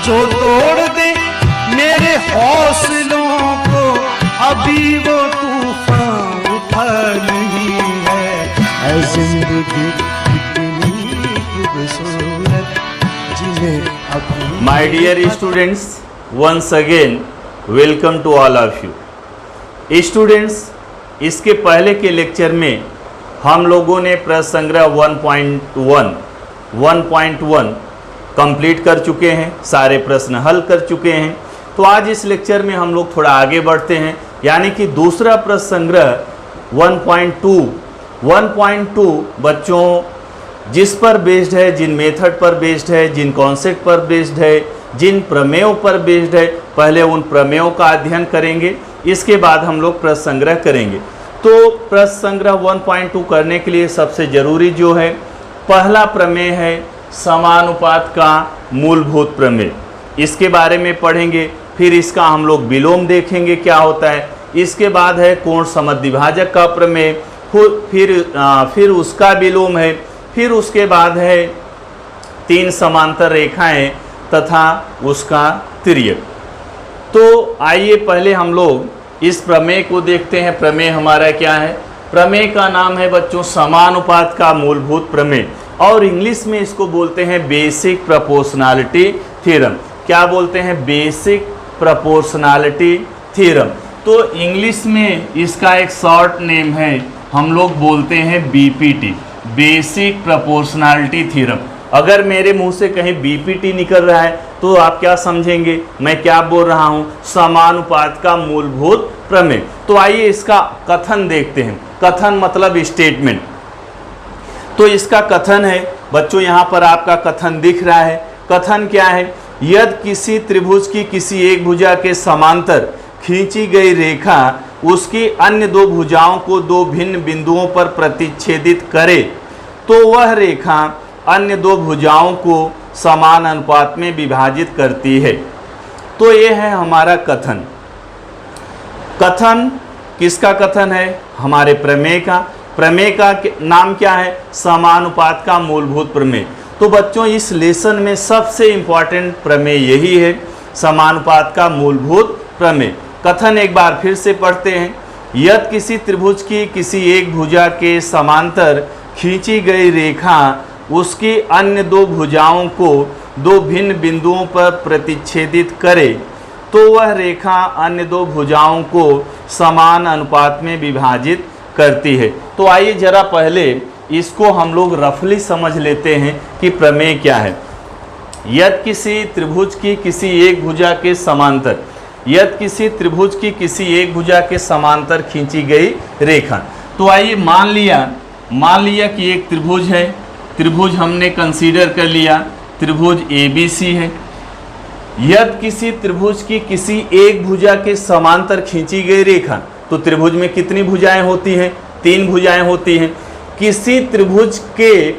जो तोड़ दे मेरे हौसलों को, अभी वो तूफान उठा नहीं है। ऐ जिंदगी कितनी खूबसूरत जिन्हें अभी। My dear students, once again welcome to all of you students. इसके पहले के लेक्चर में हम लोगों ने प्रश्न संग्रह 1.1 कंप्लीट कर चुके हैं, सारे प्रश्न हल कर चुके हैं। तो आज इस लेक्चर में हम लोग थोड़ा आगे बढ़ते हैं, यानी कि दूसरा प्रश्न संग्रह 1.2 बच्चों जिस पर बेस्ड है, जिन मेथड पर बेस्ड है, जिन कॉन्सेप्ट पर बेस्ड है, जिन प्रमेयों पर बेस्ड है, पहले उन प्रमेयों का अध्ययन करेंगे, इसके बाद हम लोग प्रश्न संग्रह करेंगे। तो प्रश्न संग्रह 1.2 करने के लिए सबसे ज़रूरी जो है, पहला प्रमेय है समानुपात का मूलभूत प्रमेय। इसके बारे में पढ़ेंगे, फिर इसका हम लोग विलोम देखेंगे क्या होता है। इसके बाद है कोण समद्विभाजक का प्रमेय, फिर उसका विलोम है, फिर उसके बाद है तीन समांतर रेखाएं तथा उसका तिर्यक। तो आइए पहले हम लोग इस प्रमेय को देखते हैं। प्रमेय हमारा क्या है? प्रमेय का नाम है बच्चों समानुपात का मूलभूत प्रमेय, और इंग्लिश में इसको बोलते हैं बेसिक प्रोपोर्शनैलिटी थ्योरम। क्या बोलते हैं? Basic proportionality theorem. तो इंग्लिश में इसका एक शॉर्ट नेम है, हम लोग बोलते हैं बीपीटी, बेसिक प्रोपोर्शनैलिटी थ्योरम। अगर मेरे मुंह से कहीं बीपीटी निकल रहा है तो आप क्या समझेंगे, मैं क्या बोल रहा हूं? समानुपात का मूलभूत प्रमेय। तो आइए इसका कथन देखते हैं। कथन मतलब स्टेटमेंट। तो इसका कथन है बच्चों, यहां पर आपका कथन दिख रहा है। कथन क्या है? यदि किसी त्रिभुज की किसी एक भुजा के समांतर खींची गई रेखा उसकी अन्य दो भुजाओं को दो भिन्न बिंदुओं पर प्रतिच्छेदित करे, तो वह रेखा अन्य दो भुजाओं को समान अनुपात में विभाजित करती है। तो ये है हमारा कथन। कथन किसका कथन है? हमारे प्रमेय का। प्रमेय का नाम क्या है? समानुपात का मूलभूत प्रमेय। तो बच्चों इस लेसन में सबसे इंपॉर्टेंट प्रमेय यही है, समानुपात का मूलभूत प्रमेय। कथन एक बार फिर से पढ़ते हैं। यदि किसी त्रिभुज की किसी एक भुजा के समांतर खींची गई रेखा उसकी अन्य दो भुजाओं को दो भिन्न बिंदुओं पर प्रतिच्छेदित करे, तो वह रेखा अन्य दो भुजाओं को समान अनुपात में विभाजित करती है। तो आइए जरा पहले इसको हम लोग रफली समझ लेते हैं कि प्रमेय क्या है। यदि किसी त्रिभुज की किसी एक भुजा के समांतर, यदि किसी त्रिभुज की किसी एक भुजा के समांतर खींची गई रेखा। तो आइए मान लिया कि एक त्रिभुज है। त्रिभुज हमने कंसीडर कर लिया, त्रिभुज ABC है। यदि किसी त्रिभुज की किसी एक भुजा के समांतर खींची गई रेखा, तो त्रिभुज में कितनी भुजाएं होती हैं? 3 भुजाएं होती हैं। किसी त्रिभुज के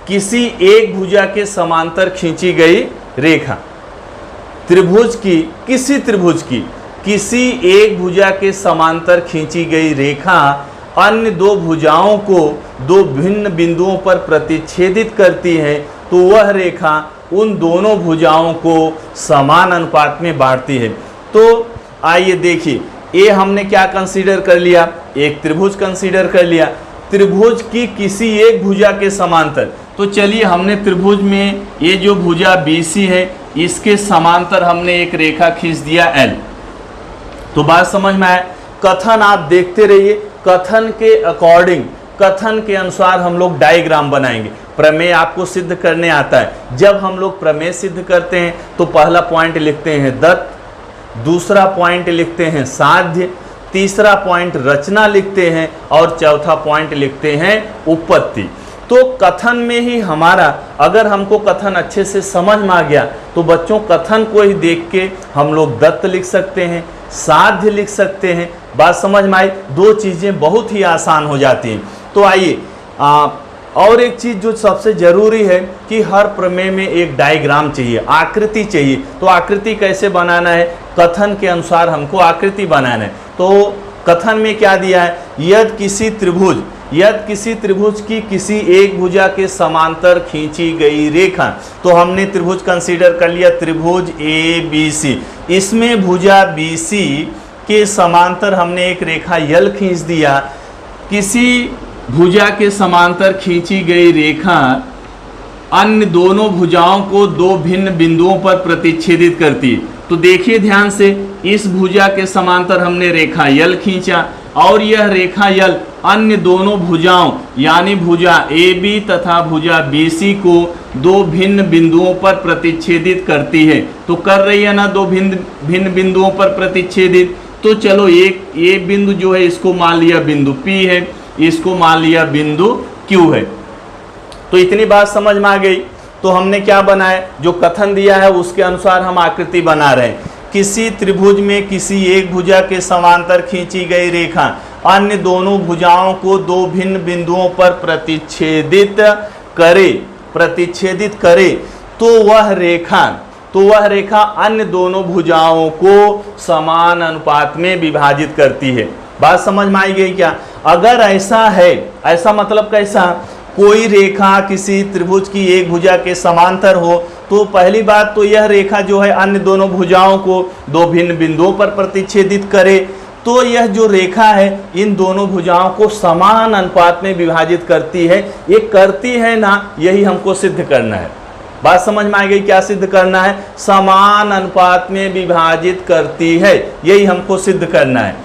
किसी एक भुजा के समांतर खींची गई रेखा, त्रिभुज की किसी एक भुजा के समांतर खींची गई रेखा अन्य दो भुजाओं को दो भिन्न बिंदुओं पर प्रतिच्छेदित करती है, तो वह रेखा उन दोनों भुजाओं को समान अनुपात में बांटती है। तो आइए देखिए, ये हमने क्या कंसीडर कर लिया? एक त्रिभुज कंसीडर कर लिया, त्रिभुज की किसी एक भुजा के समांतर। तो चलिए हमने त्रिभुज में ये जो भुजा BC है इसके समांतर हमने एक रेखा खींच दिया L। तो बात समझ में आया? कथन आप देखते रहिए, कथन के अकॉर्डिंग, कथन के अनुसार हम लोग डायग्राम बनाएंगे। प्रमेय आपको सिद्ध करने आता है। जब हम लोग प्रमेय सिद्ध करते हैं तो पहला पॉइंट लिखते हैं दत्त, दूसरा पॉइंट लिखते हैं साध्य, तीसरा पॉइंट रचना लिखते हैं, और चौथा पॉइंट लिखते हैं उपपत्ति। तो कथन में ही हमारा, अगर हमको कथन अच्छे से समझ में आ गया तो बच्चों कथन को ही देख के हम लोग दत्त लिख सकते हैं, साध्य लिख सकते हैं। बात समझ में आई? दो चीज़ें बहुत ही आसान हो जाती हैं। तो आइए और एक चीज़ जो सबसे ज़रूरी है कि हर प्रमेय में एक डायग्राम चाहिए, आकृति चाहिए। तो आकृति कैसे बनाना है? कथन के अनुसार हमको आकृति बनाना है। तो कथन में क्या दिया है? यदि किसी त्रिभुज यदि किसी त्रिभुज की किसी एक भुजा के समांतर खींची गई रेखा, तो हमने त्रिभुज कंसीडर कर लिया त्रिभुज ABC, इसमें भुजा BC के समांतर हमने एक रेखा यल खींच दिया। किसी भुजा के समांतर खींची गई रेखा अन्य दोनों भुजाओं को दो भिन्न बिंदुओं पर प्रतिच्छेदित करती है। तो देखिए ध्यान से, इस भुजा के समांतर हमने रेखा यल खींचा और यह रेखा यल अन्य दोनों भुजाओं यानी भुजा AB तथा भुजा BC को दो भिन्न बिंदुओं पर प्रतिच्छेदित करती है। तो कर रही है ना दो भिन्न बिंदुओं पर प्रतिच्छेदित। तो चलो एक ये बिंदु जो है इसको मान लिया बिंदु P है, इसको मान लिया बिंदु Q है। तो इतनी बात समझ में आ गई। तो हमने क्या बनाया, जो कथन दिया है उसके अनुसार हम आकृति बना रहे हैं। किसी त्रिभुज में किसी एक भुजा के समांतर खींची गई रेखा अन्य दोनों भुजाओं को दो भिन्न बिंदुओं पर प्रतिच्छेदित करे तो वह रेखा अन्य दोनों भुजाओं को समान अनुपात में विभाजित करती है। बात समझ में आई गई क्या? अगर ऐसा है, ऐसा मतलब कैसा, कोई रेखा किसी त्रिभुज की एक भुजा के समांतर हो तो पहली बात तो यह रेखा जो है अन्य दोनों भुजाओं को दो भिन्न बिंदुओं पर प्रतिच्छेदित करे, तो यह जो रेखा है इन दोनों भुजाओं को समान अनुपात में विभाजित करती है। ये करती है ना, यही हमको सिद्ध करना है। बात समझ में आ गई? क्या सिद्ध करना है? समान अनुपात में विभाजित करती है, यही हमको सिद्ध करना है।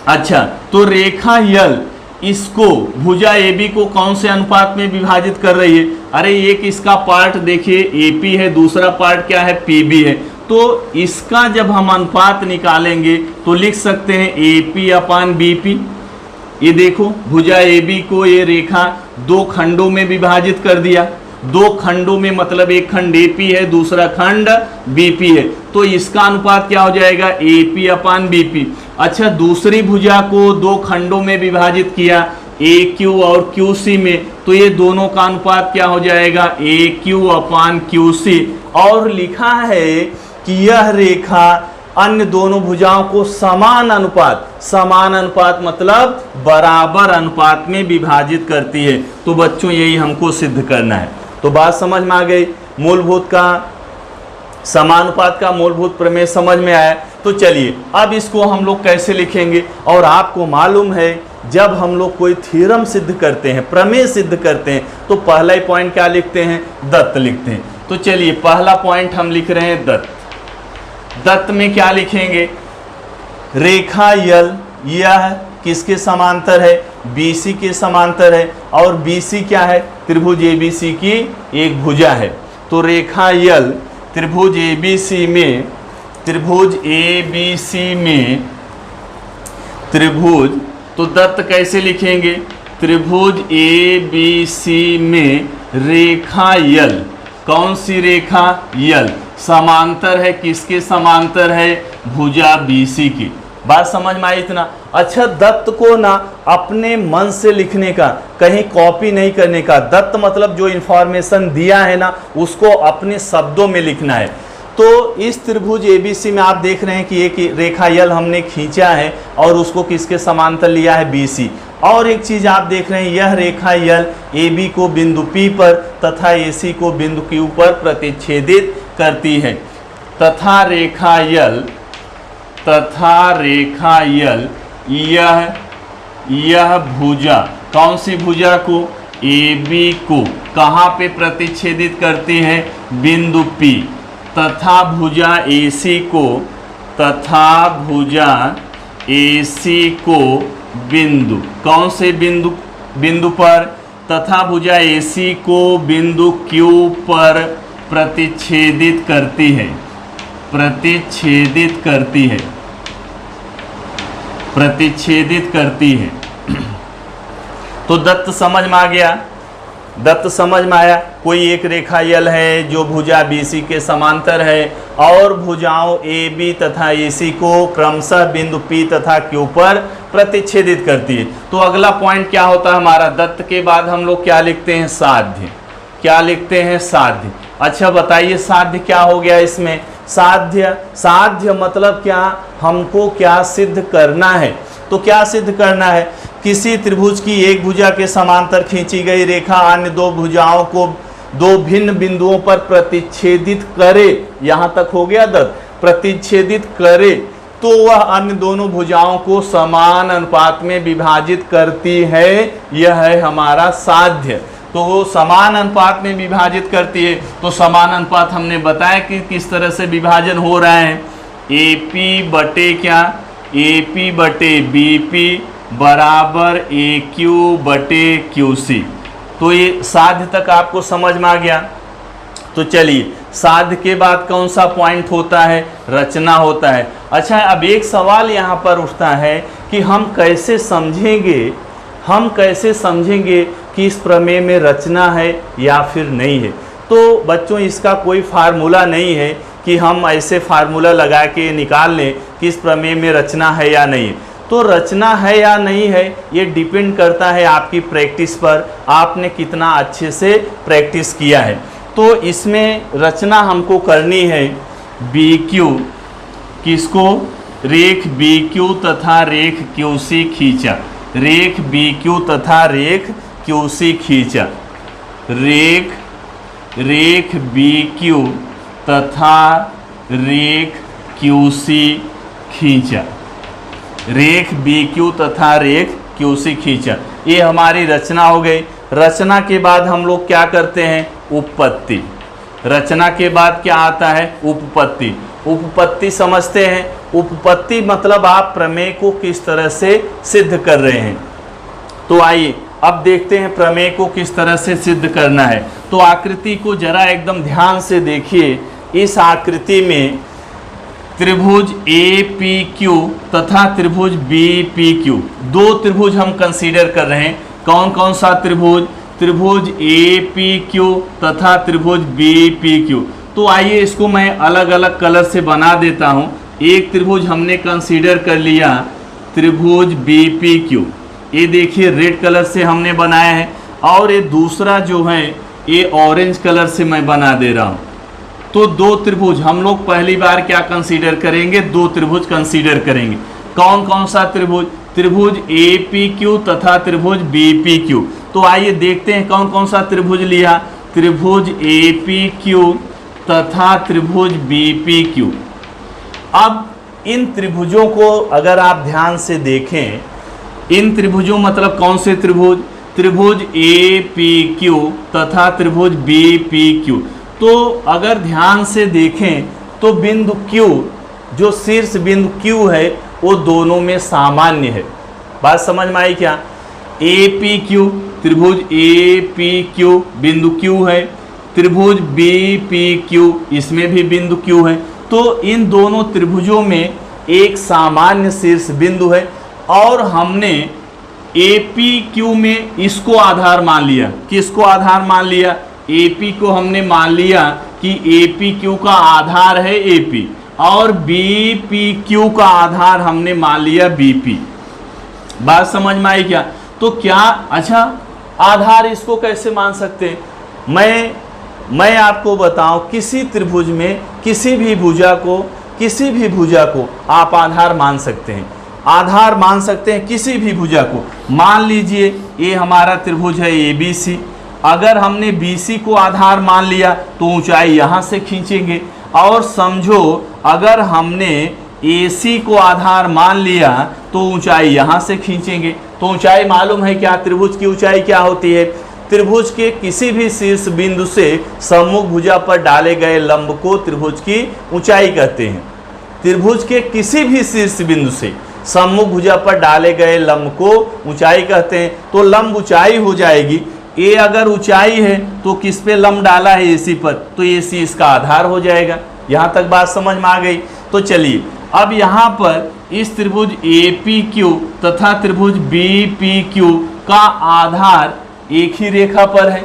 अच्छा, तो रेखा यल इसको भुजा AB को कौन से अनुपात में विभाजित कर रही है? अरे एक इसका पार्ट देखिए AP है, दूसरा पार्ट क्या है PB है। तो इसका जब हम अनुपात निकालेंगे तो लिख सकते हैं AP अपान BP। ये देखो भुजा AB को ये रेखा दो खंडों में विभाजित कर दिया। दो खंडों में मतलब एक खंड AP है, दूसरा खंड BP है। तो इसका अनुपात क्या हो जाएगा? AP अपान BP। अच्छा, दूसरी भुजा को दो खंडों में विभाजित किया AQ और QC में, तो ये दोनों का अनुपात क्या हो जाएगा? AQ upon QC। और लिखा है कि यह रेखा अन्य दोनों भुजाओं को समान अनुपात मतलब बराबर अनुपात में विभाजित करती है। तो बच्चों यही हमको सिद्ध करना है। तो बात समझ में आ गई, समानुपात का मूलभूत प्रमेय समझ में आया। तो चलिए अब इसको हम लोग कैसे लिखेंगे। और आपको मालूम है जब हम लोग कोई थ्योरम सिद्ध करते हैं, प्रमेय सिद्ध करते हैं, तो पहला ही पॉइंट क्या लिखते हैं? दत्त लिखते हैं। तो चलिए पहला पॉइंट हम लिख रहे हैं दत्त। दत्त में क्या लिखेंगे? रेखा यल यह किसके समांतर है? BC के समांतर है। और BC क्या है? त्रिभुज ABC की एक भुजा है। तो रेखा यल त्रिभुज ABC में त्रिभुज, तो दत्त कैसे लिखेंगे? त्रिभुज ABC में रेखा यल, कौन सी रेखा? यल समांतर है, किसके समांतर है? भुजा BC की। बात समझ में आई इतना? अच्छा, दत्त को ना अपने मन से लिखने का, कहीं कॉपी नहीं करने का। दत्त मतलब जो इंफॉर्मेशन दिया है ना उसको अपने शब्दों में लिखना है। तो इस त्रिभुज ABC में आप देख रहे हैं कि एक रेखा यल हमने खींचा है और उसको किसके समांतर लिया है? BC। और एक चीज आप देख रहे हैं, यह रेखा यल AB को बिंदु P पर तथा AC को बिंदु Q पर प्रतिच्छेदित करती है। तथा रेखा यल यह भुजा, कौन सी भुजा को? AB को कहाँ पे प्रतिच्छेदित करती है? बिंदु P। तथा भुजा AC को बिंदु, कौन से बिंदु पर? तथा भुजा AC को बिंदु Q पर प्रतिच्छेदित करती है। तो दत्त समझ में आ गया? दत्त समझ में आया? कोई एक रेखा यल है जो भुजा BC के समांतर है और भुजाओं AB तथा AC को क्रमशः बिंदु P तथा Q पर प्रतिच्छेदित करती है। तो अगला पॉइंट क्या होता है हमारा? दत्त के बाद हम लोग क्या लिखते हैं? साध्य। क्या लिखते हैं? साध्य। अच्छा बताइए साध्य क्या हो गया इसमें? साध्य मतलब क्या? हमको क्या सिद्ध करना है? तो क्या सिद्ध करना है किसी त्रिभुज की एक भुजा के समांतर खींची गई रेखा अन्य दो भुजाओं को दो भिन्न बिंदुओं पर प्रतिच्छेदित करे, यहां तक हो गया दत्त, प्रतिच्छेदित करे तो वह अन्य दोनों भुजाओं को समान अनुपात में विभाजित करती है। यह है हमारा साध्य। तो वो समान अनुपात में विभाजित करती है। तो समान अनुपात हमने बताया कि किस तरह से विभाजन हो रहा है। AP बटे क्या, AP बटे BP बराबर AQ बटे QC। तो ये साध्य तक आपको समझ में आ गया। तो चलिए, साध्य के बाद कौन सा पॉइंट होता है, रचना होता है। अच्छा, अब एक सवाल यहाँ पर उठता है कि हम कैसे समझेंगे कि इस प्रमेय में रचना है या फिर नहीं है। तो बच्चों, इसका कोई फार्मूला नहीं है कि हम ऐसे फार्मूला लगा के निकाल लें कि इस प्रमेय में रचना है या नहीं है। तो रचना है या नहीं है ये डिपेंड करता है आपकी प्रैक्टिस पर, आपने कितना अच्छे से प्रैक्टिस किया है। तो इसमें रचना हमको करनी है BQ, किसको, रेख BQ तथा रेख QC खींचा, रेख BQ तथा रेख QC खींचा, रेख BQ तथा रेख QC खींचा, रेख BQ तथा रेख QC खींचा। ये हमारी रचना हो गई। रचना के बाद हम लोग क्या करते हैं, उपपत्ति। रचना के बाद क्या आता है, उपपत्ति। उपपत्ति समझते हैं। उपपत्ति मतलब आप प्रमेय को किस तरह से सिद्ध कर रहे हैं। तो आइए अब देखते हैं प्रमेय को किस तरह से सिद्ध करना है। तो आकृति को जरा एकदम ध्यान से देखिए। इस आकृति में त्रिभुज APQ तथा त्रिभुज BPQ, दो त्रिभुज हम कंसीडर कर रहे हैं। कौन कौन सा त्रिभुज, त्रिभुज APQ तथा त्रिभुज BPQ। तो आइए इसको मैं अलग अलग कलर से बना देता हूं। एक त्रिभुज हमने कंसीडर कर लिया त्रिभुज BPQ, ये देखिए रेड कलर से हमने बनाया है। और ये दूसरा जो है ये ऑरेंज कलर से मैं बना दे रहा हूं। तो दो त्रिभुज हम लोग पहली बार क्या कंसीडर करेंगे, दो त्रिभुज कंसीडर करेंगे। कौन कौन सा त्रिभुज, त्रिभुज APQ तथा त्रिभुज BPQ। तो आइए देखते हैं कौन कौन सा त्रिभुज लिया, त्रिभुज APQ तथा त्रिभुज BPQ। अब इन त्रिभुजों को अगर आप ध्यान से देखें, इन त्रिभुजों मतलब कौन से त्रिभुज, त्रिभुज APQ तथा त्रिभुज BPQ। तो अगर ध्यान से देखें तो बिंदु Q, जो शीर्ष बिंदु Q है वो दोनों में सामान्य है। बात समझ में आई क्या। APQ, त्रिभुज APQ बिंदु Q है, त्रिभुज BPQ इसमें भी बिंदु Q है। तो इन दोनों त्रिभुजों में एक सामान्य शीर्ष बिंदु है और हमने APQ में इसको आधार मान लिया। किसको आधार मान लिया, AP को हमने मान लिया कि APQ का आधार है AP और BPQ का आधार हमने मान लिया BP। बात समझ में आई क्या। तो क्या, अच्छा आधार इसको कैसे मान सकते हैं, मैं आपको बताऊं, किसी त्रिभुज में किसी भी भुजा को आप आधार मान सकते हैं। आधार मान सकते हैं किसी भी भुजा को। मान लीजिए ये हमारा त्रिभुज है ABC, अगर हमने BC को आधार मान लिया तो ऊंचाई यहाँ से खींचेंगे। और समझो अगर हमने AC को आधार मान लिया तो ऊंचाई यहाँ से खींचेंगे। तो ऊंचाई मालूम है क्या, त्रिभुज की ऊंचाई क्या होती है, त्रिभुज के किसी भी शीर्ष बिंदु से सम्मुख भुजा पर डाले गए लंब को त्रिभुज की ऊंचाई कहते हैं। त्रिभुज के किसी भी शीर्ष बिंदु से सम्मुख भुजा पर डाले गए लंब को ऊंचाई कहते हैं। तो लंब ऊंचाई हो जाएगी। ए अगर ऊंचाई है तो किस पे लंब डाला है, AC पर, तो AC इसका आधार हो जाएगा। यहाँ तक बात समझ में आ गई। तो चलिए अब यहाँ पर इस त्रिभुज APQ तथा त्रिभुज BPQ का आधार एक ही रेखा पर है,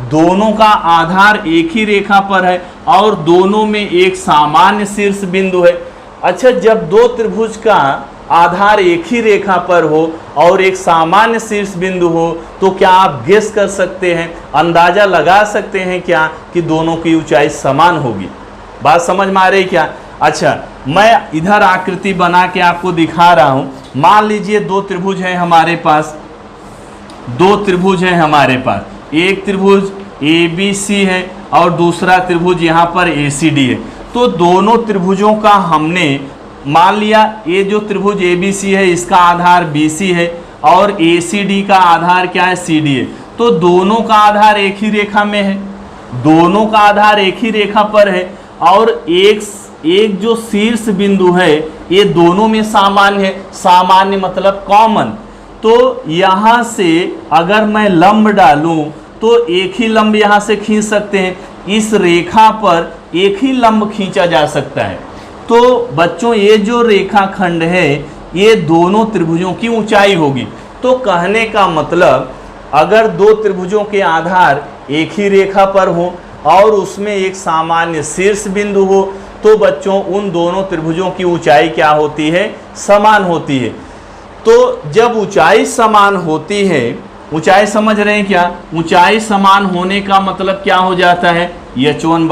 दोनों का आधार एक ही रेखा पर है और दोनों में एक सामान्य शीर्ष बिंदु है। अच्छा, जब दो त्रिभुज का आधार एक ही रेखा पर हो और एक सामान्य शीर्ष बिंदु हो तो क्या आप गेस कर सकते हैं, अंदाजा लगा सकते हैं क्या कि दोनों की ऊंचाई समान होगी। बात समझ में आ रही क्या। अच्छा, मैं इधर आकृति बना के आपको दिखा रहा हूं। मान लीजिए दो त्रिभुज है हमारे पास दो त्रिभुज हैं हमारे पास, एक त्रिभुज ABC है और दूसरा त्रिभुज यहाँ पर ACD है। तो दोनों त्रिभुजों का हमने मान लिया, ये जो त्रिभुज ABC है इसका आधार BC है और ACD का आधार क्या है, CD है। तो दोनों का आधार एक ही रेखा में है, दोनों का आधार एक ही रेखा पर है और एक जो शीर्ष बिंदु है ये दोनों में सामान्य है। सामान्य मतलब कॉमन। तो यहाँ से अगर मैं लंब डालूं तो एक ही लंब यहाँ से खींच सकते हैं, इस रेखा पर एक ही लंब खींचा जा सकता है। तो बच्चों ये जो रेखाखंड है ये दोनों त्रिभुजों की ऊंचाई होगी। तो कहने का मतलब अगर दो त्रिभुजों के आधार एक ही रेखा पर हो और उसमें एक सामान्य शीर्ष बिंदु हो तो बच्चों उन दोनों त्रिभुजों की ऊंचाई क्या होती है, समान होती है। तो जब ऊंचाई समान होती है, ऊंचाई समझ रहे हैं क्या, ऊंचाई समान होने का मतलब क्या हो जाता है, H1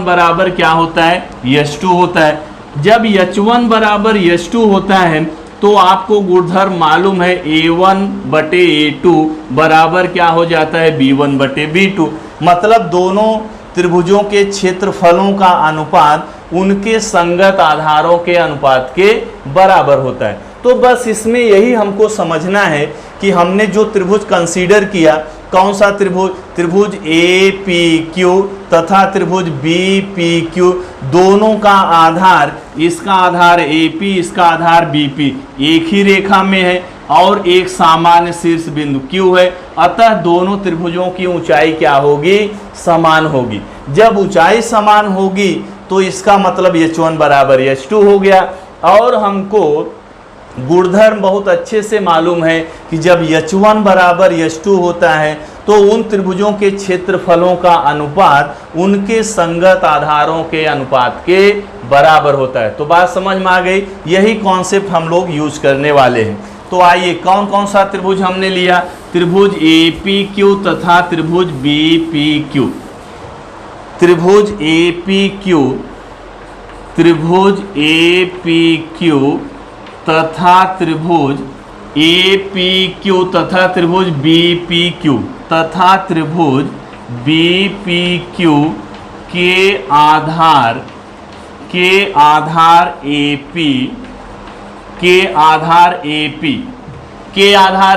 बराबर क्या होता है, H2 होता है। जब H1 बराबर H2 होता है तो आपको गुणधर्म मालूम है A1/A2 बराबर क्या हो जाता है, B1/B2। मतलब दोनों त्रिभुजों के क्षेत्रफलों का अनुपात उनके संगत आधारों के अनुपात के बराबर होता है। तो बस इसमें यही हमको समझना है कि हमने जो त्रिभुज कंसीडर किया, कौन सा त्रिभुज, त्रिभुज APQ तथा त्रिभुज BPQ, दोनों का आधार, इसका आधार AP, इसका आधार BP एक ही रेखा में है और एक सामान्य शीर्ष बिंदु Q है। अतः दोनों त्रिभुजों की ऊंचाई क्या होगी, समान होगी। जब ऊंचाई समान होगी तो इसका मतलब H1 बराबर H2 हो गया। और हमको गुणधर्म बहुत अच्छे से मालूम है कि जब H1 बराबर H2 होता है तो उन त्रिभुजों के क्षेत्रफलों का अनुपात उनके संगत आधारों के अनुपात के बराबर होता है। तो बात समझ में आ गई, यही कॉन्सेप्ट हम लोग यूज करने वाले हैं। तो आइए कौन कौन सा त्रिभुज हमने लिया, त्रिभुज APQ तथा त्रिभुज BPQ। त्रिभुज APQ, त्रिभुज APQ तथा त्रिभुज APQ तथा त्रिभुज BPQ तथा त्रिभुज BPQ के आधार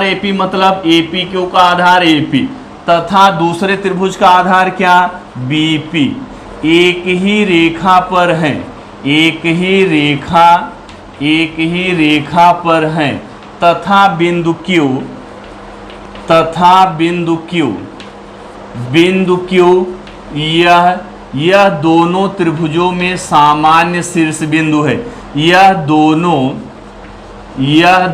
AP मतलब APQ का आधार AP तथा दूसरे त्रिभुज का आधार क्या, BP। एक ही रेखा पर हैं, एक ही रेखा पर हैं तथा बिंदु Q यह दोनों त्रिभुजों में सामान्य शीर्ष बिंदु है। यह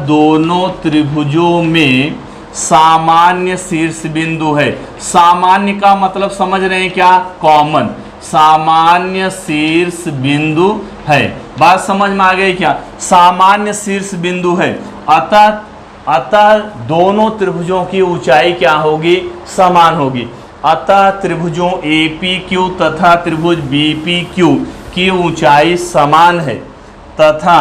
दोनों त्रिभुजों में सामान्य शीर्ष बिंदु है। सामान्य का मतलब समझ रहे हैं क्या, कॉमन, सामान्य शीर्ष बिंदु है। बात समझ में आ गई क्या, सामान्य शीर्ष बिंदु है। अतः दोनों त्रिभुजों की ऊंचाई क्या होगी, समान होगी। अतः त्रिभुजों APQ तथा त्रिभुज BPQ की ऊंचाई समान है तथा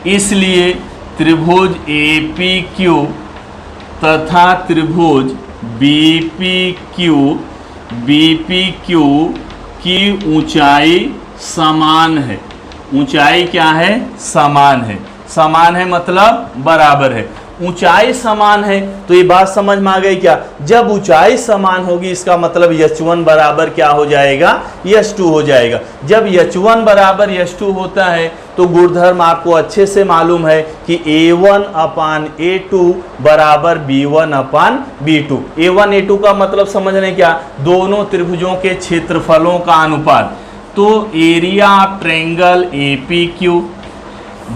इसलिए त्रिभुज APQ तथा त्रिभुज BPQ की ऊंचाई समान है। ऊंचाई क्या है, समान है। समान है मतलब बराबर है। ऊंचाई समान है तो ये बात समझ में आ गई क्या, जब ऊंचाई समान होगी इसका मतलब H1 बराबर क्या हो जाएगा, H2 हो जाएगा। जब H1 बराबर H2 होता है तो गुणधर्म आपको अच्छे से मालूम है कि A1/A2 बराबर B1/B2। A1A2 का मतलब समझ रहे क्या, दोनों त्रिभुजों के क्षेत्रफलों का अनुपात। तो एरिया ऑफ ट्रायंगल APQ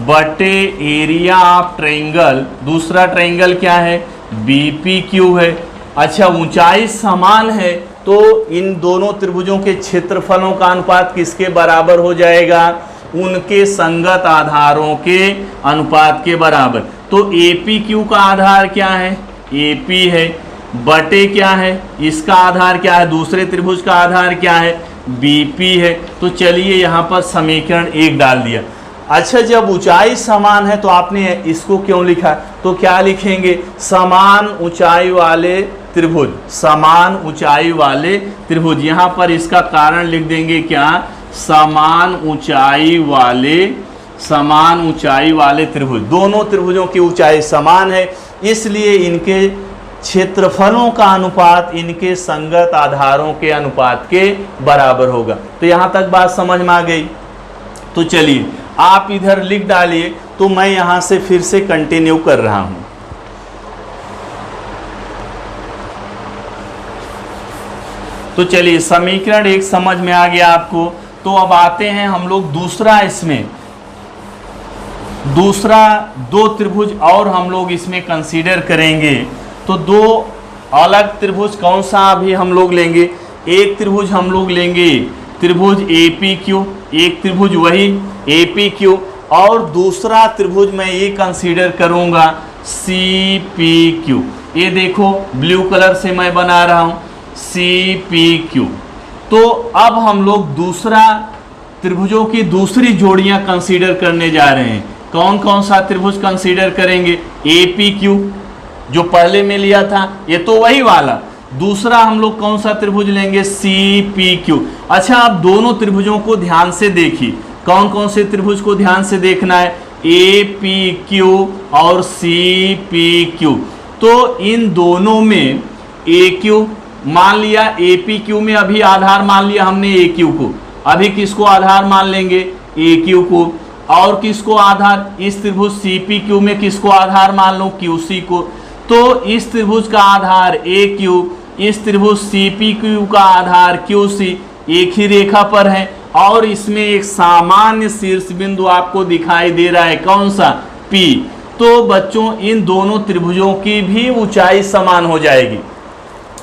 बटे एरिया ऑफ ट्रायंगल, दूसरा ट्रायंगल क्या है, BPQ है। अच्छा, ऊंचाई समान है तो इन दोनों त्रिभुजों के क्षेत्रफलों का अनुपात किसके बराबर हो जाएगा, उनके संगत आधारों के अनुपात के बराबर। तो APQ का आधार क्या है, AP है, बटे क्या है, इसका आधार क्या है, दूसरे त्रिभुज का आधार क्या है, BP है। तो चलिए यहाँ पर समीकरण 1 डाल दिया। अच्छा, जब ऊंचाई समान है तो आपने इसको क्यों लिखा? तो क्या लिखेंगे? समान ऊंचाई वाले त्रिभुज, समान ऊंचाई वाले त्रिभुज। यहां पर इसका कारण लिख देंगे क्या? समान ऊंचाई वाले त्रिभुज। दोनों त्रिभुजों की ऊंचाई समान है, इसलिए इनके क्षेत्रफलों का अनुपात इनके संगत आधारों के अनुपात के बराबर होगा। तो यहां तक बात समझ में आ गई? तो चलिए आप इधर लिख डालिए, तो मैं यहां से फिर से कंटिन्यू कर रहा हूं। तो चलिए समीकरण 1 समझ में आ गया आपको। तो अब आते हैं हम लोग दूसरा दो त्रिभुज और हम लोग इसमें कंसीडर करेंगे। तो दो अलग त्रिभुज कौन सा अभी हम लोग लेंगे? एक त्रिभुज हम लोग लेंगे त्रिभुज APQ, एक त्रिभुज वही APQ, और दूसरा त्रिभुज मैं ये कंसीडर करूंगा CPQ। ये देखो ब्लू कलर से मैं बना रहा हूं CPQ। तो अब हम लोग दूसरा त्रिभुजों की दूसरी जोड़ियां कंसीडर करने जा रहे हैं। कौन कौन सा त्रिभुज कंसीडर करेंगे? APQ जो पहले में लिया था, ये तो वही वाला। दूसरा हम लोग कौन सा त्रिभुज लेंगे? CPQ। अच्छा, आप दोनों त्रिभुजों को ध्यान से देखिए। कौन कौन से त्रिभुज को ध्यान से देखना है? APQ और CPQ। तो इन दोनों में AQ मान लिया, APQ में अभी आधार मान लिया हमने AQ को, अभी किसको आधार मान लेंगे? AQ को। और किसको आधार? इस त्रिभुज CPQ में किसको आधार मान लो? QC को। तो इस त्रिभुज का आधार AQ, इस त्रिभुज CPQ का आधार QC, एक ही रेखा पर है, और इसमें एक सामान्य शीर्ष बिंदु आपको दिखाई दे रहा है। कौन सा? P। तो बच्चों इन दोनों त्रिभुजों की भी ऊंचाई समान हो जाएगी।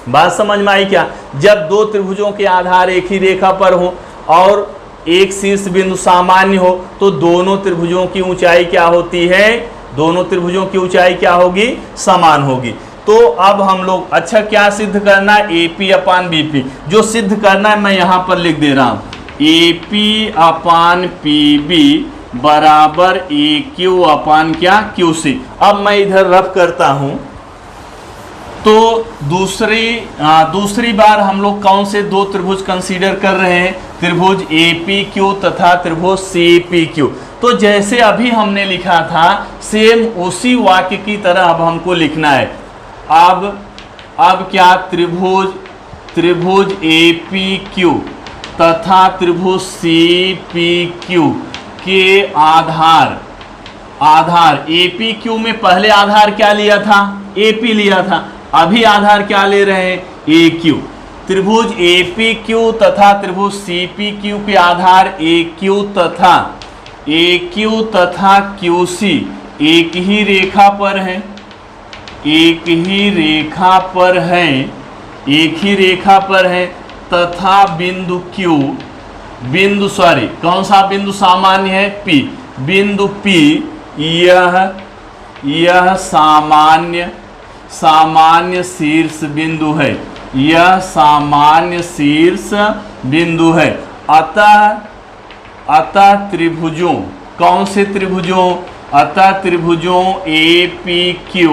बात समझ में आई क्या? जब दो त्रिभुजों के आधार एक ही रेखा पर हो और एक शीर्ष बिंदु सामान्य हो, तो दोनों त्रिभुजों की ऊंचाई क्या होती है? दोनों त्रिभुजों की ऊंचाई क्या होगी? समान होगी। तो अब हम लोग अच्छा क्या सिद्ध करना है? AP/BP। जो सिद्ध करना है मैं यहां पर लिख दे रहा हूं, AP/PB बराबर AQ/QC। अब मैं इधर रफ करता हूं। तो दूसरी बार हम लोग कौन से दो त्रिभुज कंसीडर कर रहे हैं? त्रिभुज APQ तथा त्रिभुज CPQ। तो जैसे अभी हमने लिखा था सेम उसी वाक्य की तरह अब हमको लिखना है। अब क्या? त्रिभुज APQ तथा त्रिभुज CPQ के आधार APQ में पहले आधार क्या लिया था? AP लिया था। अभी आधार क्या ले रहे हैं? AQ। त्रिभुज APQ तथा त्रिभुज CPQ के आधार AQ तथा QC एक ही रेखा पर है, तथा बिंदु Q, कौन सा बिंदु सामान्य है? P। बिंदु P यह सामान्य शीर्ष बिंदु है, यह सामान्य शीर्ष बिंदु है। अतः त्रिभुजों, कौन से त्रिभुजों? अतः त्रिभुजों APQ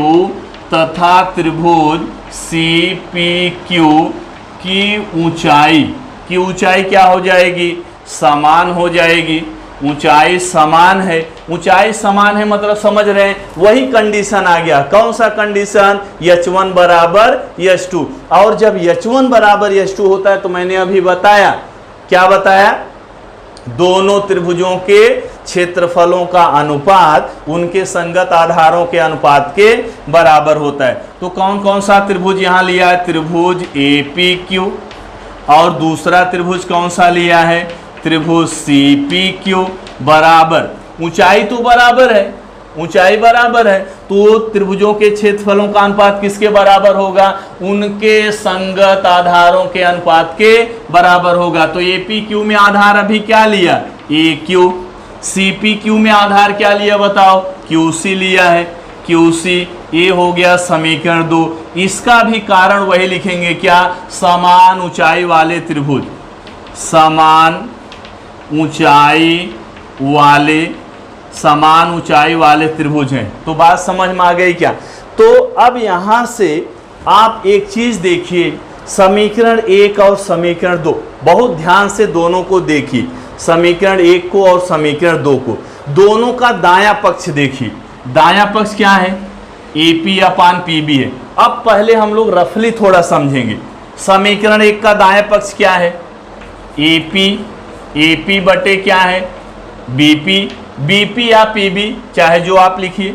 तथा त्रिभुज CPQ की ऊंचाई क्या हो जाएगी? समान हो जाएगी। ऊंचाई समान है, ऊंचाई समान है मतलब समझ रहे हैं, वही कंडीशन आ गया। कौन सा कंडीशन? H1 बराबर H2। और जब H1 बराबर H2 होता है तो मैंने अभी बताया, क्या बताया? दोनों त्रिभुजों के क्षेत्रफलों का अनुपात उनके संगत आधारों के अनुपात के बराबर होता है। तो कौन कौन सा त्रिभुज यहाँ लिया है? त्रिभुज APQ। और दूसरा त्रिभुज कौन सा लिया है? त्रिभुज CPQ। बराबर, ऊंचाई तो बराबर है, ऊंचाई बराबर है, तो त्रिभुजों के क्षेत्रफलों का अनुपात किसके बराबर होगा? उनके संगत आधारों के अनुपात के बराबर होगा। तो APQ में आधार अभी क्या लिया? AQ। CPQ में आधार क्या लिया बताओ? QC लिया है, QC। ये हो गया समीकरण 2। इसका भी कारण वही लिखेंगे, क्या? समान ऊंचाई वाले त्रिभुज, समान ऊंचाई वाले समान ऊंचाई वाले त्रिभुज हैं। तो बात समझ में आ गई क्या? तो अब यहां से आप एक चीज देखिए, समीकरण 1 और समीकरण 2, बहुत ध्यान से दोनों को देखिए, समीकरण 1 को और समीकरण 2 को, दोनों का दायां पक्ष देखिए। दायां पक्ष क्या है? AP अपान PB है। अब पहले हम लोग रफली थोड़ा समझेंगे। समीकरण 1 का दायां पक्ष क्या है? AP बटे क्या है? BP या PB, चाहे जो आप लिखिए।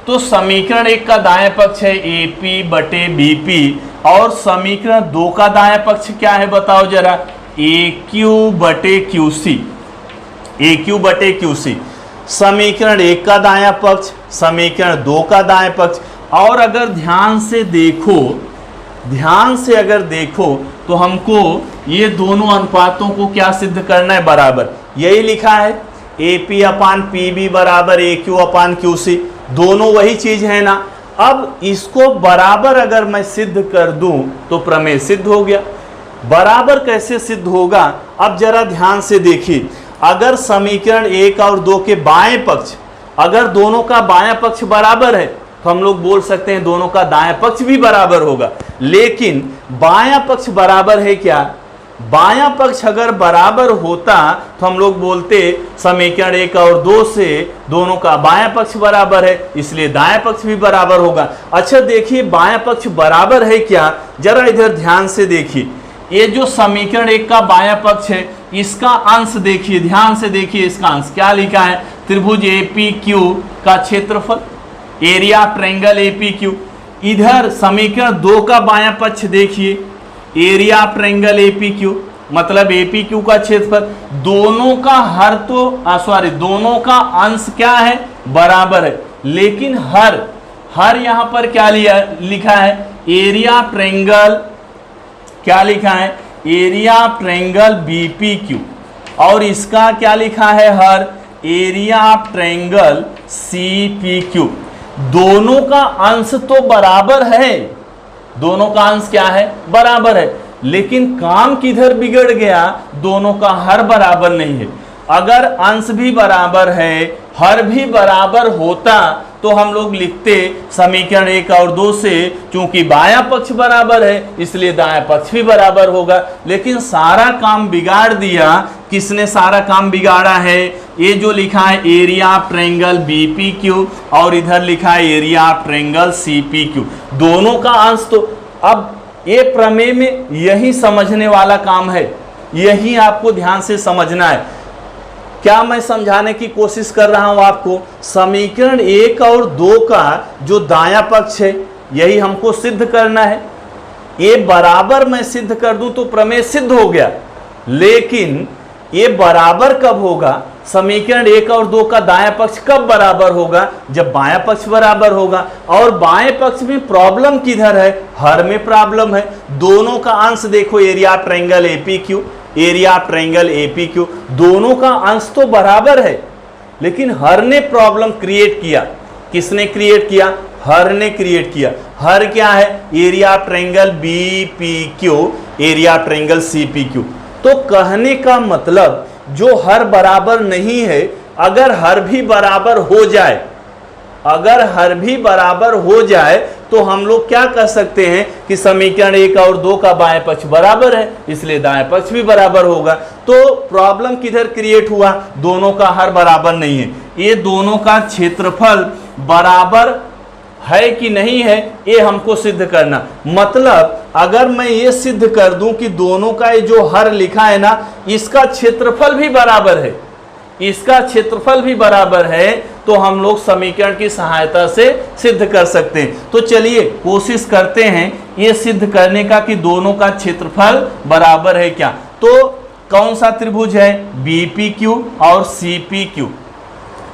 तो समीकरण 1 का दायां पक्ष है AP बटे BP, और समीकरण 2 का दायां पक्ष क्या है बताओ जरा? AQ बटे QC। समीकरण 1 का दायां पक्ष, समीकरण 2 का दायां पक्ष। और अगर ध्यान से अगर देखो तो हमको ये दोनों अनुपातों को क्या सिद्ध करना है? बराबर। यही लिखा है, AP अपान PB बराबर AQ अपान QC, दोनों वही चीज है ना। अब इसको बराबर अगर मैं सिद्ध कर दूं तो प्रमेय सिद्ध हो गया। बराबर कैसे सिद्ध होगा? अब जरा ध्यान से देखिए, अगर समीकरण 1 और 2 के बाएं पक्ष, अगर दोनों का बायां पक्ष बराबर है तो हम लोग बोल सकते हैं दोनों का दायां पक्ष भी बराबर होगा। लेकिन बायां पक्ष बराबर है क्या? बायां पक्ष अगर बराबर होता तो हम लोग बोलते समीकरण 1 और 2 से दोनों का बायां पक्ष बराबर है, इसलिए दायां पक्ष भी बराबर होगा। अच्छा देखिए, बायां पक्ष बराबर है क्या? जरा इधर ध्यान से देखिए, ये जो समीकरण 1 का बायां पक्ष है, इसका अंश देखिए, ध्यान से देखिए, इसका अंश क्या लिखा है? त्रिभुज APQ का क्षेत्रफल, एरिया ट्रायंगल APQ। इधर समीकरण 2 का बायां पक्ष देखिए, एरिया ट्रायंगल APQ, मतलब APQ का क्षेत्रफल। दोनों का हर दोनों का अंश क्या है? बराबर है। लेकिन हर यहां पर क्या लिखा है? एरिया ट्रायंगल, क्या लिखा है? एरिया ट्रायंगल BPQ, और इसका क्या लिखा है? हर एरिया ट्रायंगल CPQ। दोनों का अंश तो बराबर है, दोनों का अंश क्या है? बराबर है। लेकिन काम किधर बिगड़ गया? दोनों का हर बराबर नहीं है। अगर अंश भी बराबर है, हर भी बराबर होता तो हम लोग लिखते समीकरण 1 और 2 से, चूंकि बायां पक्ष बराबर है इसलिए दायां पक्ष भी बराबर होगा। लेकिन सारा काम बिगाड़ दिया। किसने सारा काम बिगाड़ा है? ये जो लिखा है एरिया ट्रायंगल BPQ, और इधर लिखा है एरिया ट्रायंगल CPQ, दोनों का अंश। तो अब ये प्रमेय में यही समझने वाला काम है, यही आपको ध्यान से समझना है। क्या मैं समझाने की कोशिश कर रहा हूं आपको? समीकरण 1 और 2 का जो दायां पक्ष है यही हमको सिद्ध करना है। ये बराबर मैं सिद्ध कर दूं तो प्रमेय सिद्ध हो गया। लेकिन ये बराबर कब होगा? समीकरण 1 और 2 का दायां पक्ष कब बराबर होगा? जब बायां पक्ष बराबर होगा। और बाएं पक्ष में प्रॉब्लम किधर है? हर में प्रॉब्लम है। दोनों का अंश देखो, area triangle APQ, area triangle APQ, दोनों का अंश तो बराबर है, लेकिन हर ने प्रॉब्लम क्रिएट किया। किसने क्रिएट किया? हर ने क्रिएट किया। हर क्या है? Area triangle BPQ, area triangle CPQ। तो कहने का मतलब जो हर बराबर नहीं है, अगर हर भी बराबर हो जाए, अगर हर भी बराबर हो जाए तो हम लोग क्या कह सकते हैं कि समीकरण 1 और 2 का बाएं पक्ष बराबर है, इसलिए दाएं पक्ष भी बराबर होगा। तो प्रॉब्लम किधर क्रिएट हुआ? दोनों का हर बराबर नहीं है। ये दोनों का क्षेत्रफल बराबर है कि नहीं है, ये हमको सिद्ध करना। मतलब अगर मैं ये सिद्ध कर दूं कि दोनों का ये जो हर लिखा है ना, इसका क्षेत्रफल भी बराबर है, इसका क्षेत्रफल भी बराबर है, तो हम लोग समीकरण की सहायता से सिद्ध कर सकते हैं। तो चलिए कोशिश करते हैं ये सिद्ध करने का कि दोनों का क्षेत्रफल बराबर है क्या। तो कौन सा त्रिभुज है? BPQ और CPQ।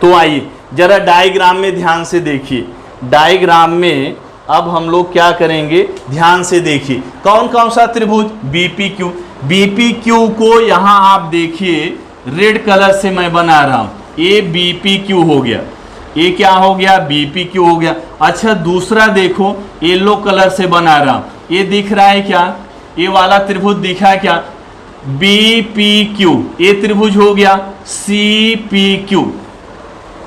तो आइए जरा डायग्राम में ध्यान से देखिए। डायग्राम में अब हम लोग क्या करेंगे, ध्यान से देखिए। कौन कौन सा त्रिभुज? BPQ। BPQ को यहाँ आप देखिए रेड कलर से मैं बना रहा हूं। ये BPQ हो गया, ये क्या हो गया? BPQ हो गया। अच्छा दूसरा देखो, येलो कलर से बना रहा हूं, ये दिख रहा है क्या? ये वाला त्रिभुज दिखा है क्या? BPQ। ये त्रिभुज हो गया CPQ।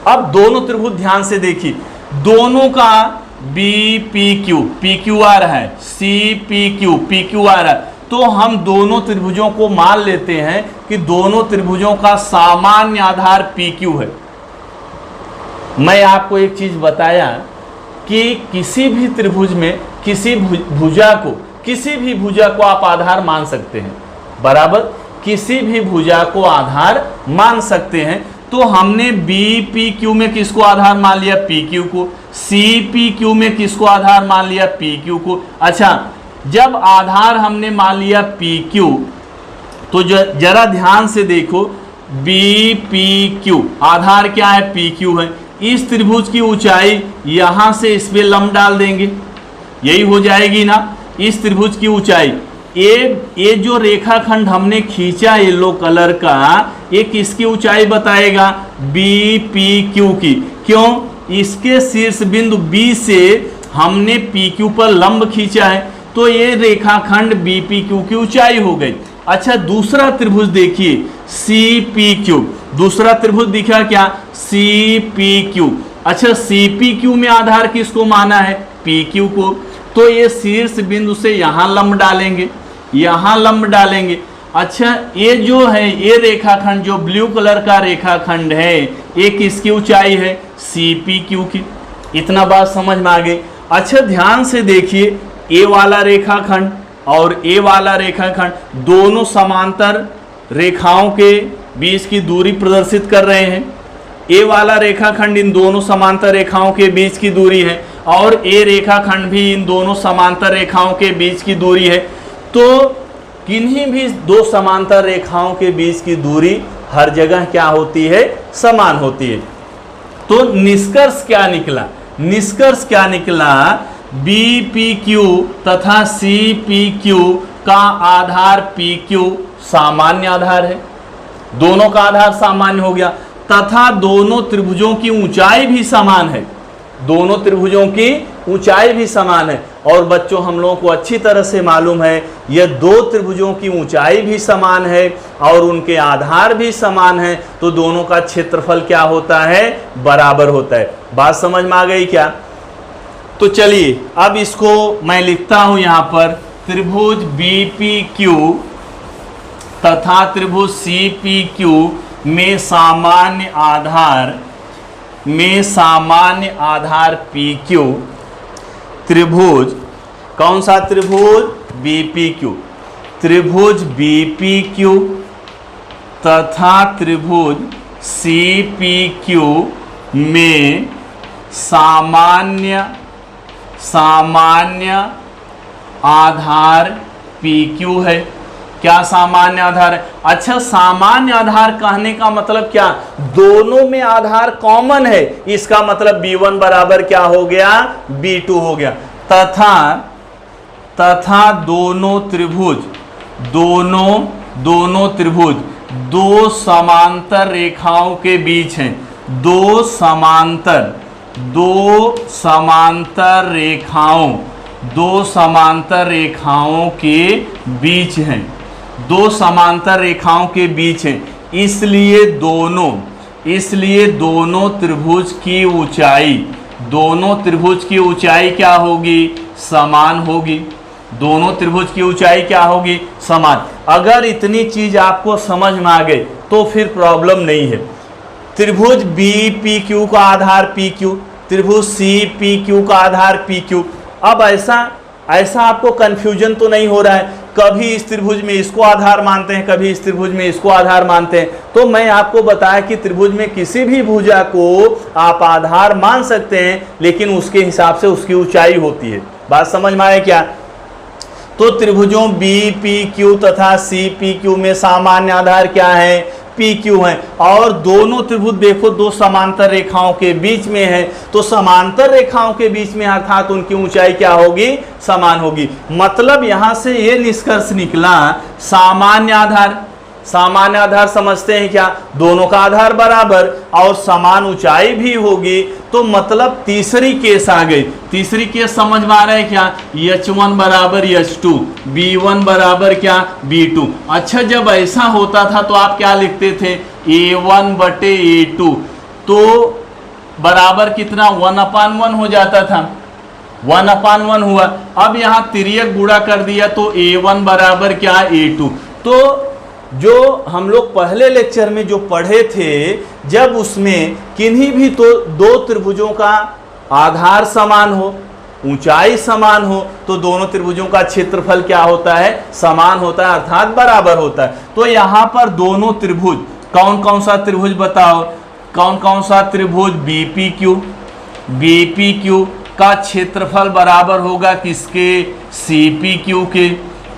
अब दोनों त्रिभुज ध्यान से देखिए, दोनों का B P Q, P Q आ रहा है, C P Q, P Q आ रहा है, तो हम दोनों त्रिभुजों को मान लेते हैं कि दोनों त्रिभुजों का सामान्य आधार पी क्यू है। मैं आपको एक चीज बताया कि किसी भी त्रिभुज में किसी भी भुजा को आप आधार मान सकते हैं, बराबर, किसी भी भुजा को आधार मान सकते हैं। तो हमने बी पी क्यू में किसको आधार मान लिया? पी क्यू को। सी पी क्यू में किसको आधार मान लिया? पी क्यू को। अच्छा, जब आधार हमने मान लिया पी क्यू, तो जरा ध्यान से देखो, बी पी क्यू आधार क्या है? पी क्यू है। इस त्रिभुज की ऊंचाई यहां से इस पे लंब डाल देंगे, यही हो जाएगी ना। इस त्रिभुज की ऊंचाई, ये जो रेखाखंड हमने खींचा येलो कलर का, ये किसकी ऊंचाई बताएगा? बी पी क्यू की। क्यों? इसके शीर्ष बिंदु बी से हमने पी क्यू पर लंब खींचा है, तो ये रेखाखंड बी पी क्यू की ऊंचाई हो गई। अच्छा, दूसरा त्रिभुज देखिए, सी पी क्यू। दूसरा त्रिभुज दिखा क्या? C P Q. अच्छा, सी पी क्यू में आधार किसको माना है? पी क्यू को। तो ये शीर्ष बिंदु से यहां लंब डालेंगे, यहां लंब डालेंगे। अच्छा, ये जो है, ये रेखाखंड जो ब्लू कलर का रेखाखंड है, ये किसकी ऊंचाई है? सी पी क्यू की। इतना बात समझ में आ गई। अच्छा, ध्यान से देखिए, ए वाला रेखाखंड और ए वाला रेखाखंड दोनों समांतर रेखाओं के बीच की दूरी प्रदर्शित कर रहे हैं। ए वाला रेखाखंड इन दोनों समांतर रेखाओं के बीच की दूरी है, और ए रेखाखंड भी इन दोनों समांतर रेखाओं के बीच की दूरी है। तो किन्हीं भी दो समांतर रेखाओं के बीच की दूरी हर जगह क्या होती है? समान होती है। तो निष्कर्ष क्या निकला? निष्कर्ष क्या निकला? बी पी क्यू तथा सी पी क्यू का आधार पी क्यू सामान्य आधार है, दोनों का आधार सामान्य हो गया, तथा दोनों त्रिभुजों की ऊंचाई भी समान है, दोनों त्रिभुजों की ऊंचाई भी समान है। और बच्चों, हम लोगों को अच्छी तरह से मालूम है, यह दो त्रिभुजों की ऊंचाई भी समान है और उनके आधार भी समान है, तो दोनों का क्षेत्रफल क्या होता है? बराबर होता है। बात समझ में आ गई क्या? तो चलिए, अब इसको मैं लिखता हूं यहां पर, त्रिभुज बी पी क्यू तथा त्रिभुज सी पी क्यू में सामान्य आधार पी क्यू, त्रिभुज कौन सा? त्रिभुज बी पी क्यू। त्रिभुज बी पी क्यू तथा त्रिभुज सी पी क्यू में सामान्य आधार पी क्यू है। क्या सामान्य आधार है? अच्छा, सामान्य आधार कहने का मतलब क्या? दोनों में आधार कॉमन है, इसका मतलब B1 बराबर क्या हो गया? B2 हो गया। तथा दोनों त्रिभुज दो समांतर रेखाओं के बीच हैं, दो समांतर रेखाओं के बीच हैं, दो समांतर रेखाओं के बीच हैं, इसलिए दोनों त्रिभुज की ऊंचाई क्या होगी? समान होगी। दोनों त्रिभुज की ऊंचाई क्या होगी? समान। अगर इतनी चीज आपको समझ में आ गई तो फिर प्रॉब्लम नहीं है। त्रिभुज बी पी क्यू का आधार पी क्यू, त्रिभुज सी पी क्यू का आधार पी क्यू। अब ऐसा आपको कंफ्यूजन तो नहीं हो रहा है, कभी इस त्रिभुज में इसको आधार मानते हैं, कभी इस त्रिभुज में इसको आधार मानते हैं। तो मैं आपको बताया कि त्रिभुज में किसी भी भुजा को आप आधार मान सकते हैं, लेकिन उसके हिसाब से उसकी ऊंचाई होती है। बात समझ में आए क्या? तो त्रिभुजों बी पी क्यू तथा सी पी क्यू में सामान्य आधार क्या है? पी क्यू है। और दोनों त्रिभुज देखो दो समांतर रेखाओं के बीच में है, तो समांतर रेखाओं के बीच में अर्थात उनकी ऊंचाई क्या होगी? समान होगी। मतलब यहां से ये निष्कर्ष निकला, सामान्य आधार समझते हैं क्या? दोनों का आधार बराबर और समान ऊंचाई भी होगी। तो मतलब तीसरी केस आ गई। तीसरी केस समझ में आ रहा है क्या? H1 बराबर H2, B1 बराबर क्या? B2। अच्छा, जब ऐसा होता था तो आप क्या लिखते थे? A1 बटे A2। तो बराबर कितना 1/1 हो जाता था, 1/1 हुआ। अब यहाँ तिर्यक गुणा कर दिया तो A1 बराबर क्या, A2। तो जो हम लोग पहले लेक्चर में जो पढ़े थे, जब उसमें किन्हीं भी तो दो त्रिभुजों का आधार समान हो, ऊंचाई समान हो, तो दोनों त्रिभुजों का क्षेत्रफल क्या होता है, समान होता है, अर्थात बराबर होता है। तो यहाँ पर दोनों त्रिभुज, कौन कौन सा त्रिभुज बताओ, कौन कौन सा त्रिभुज, BPQ का क्षेत्रफल बराबर होगा किसके, CPQ के।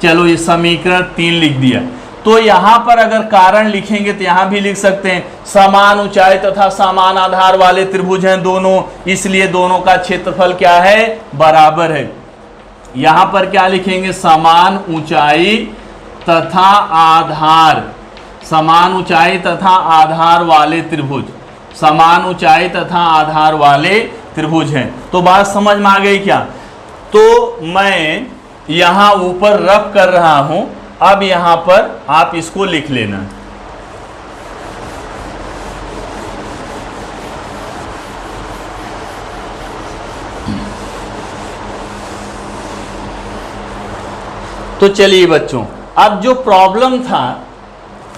चलो ये समीकरण 3 लिख दिया। तो यहां पर अगर कारण लिखेंगे तो यहां भी लिख सकते हैं, समान ऊंचाई तथा समान आधार वाले त्रिभुज हैं दोनों, इसलिए दोनों का क्षेत्रफल क्या है, बराबर है। यहां पर क्या लिखेंगे, समान ऊंचाई तथा आधार, समान ऊंचाई तथा आधार वाले त्रिभुज, समान ऊंचाई तथा आधार वाले त्रिभुज हैं। तो बात समझ में आ गई क्या। तो मैं यहां ऊपर रफ कर रहा हूं, अब यहां पर आप इसको लिख लेना। तो चलिए बच्चों, अब जो प्रॉब्लम था,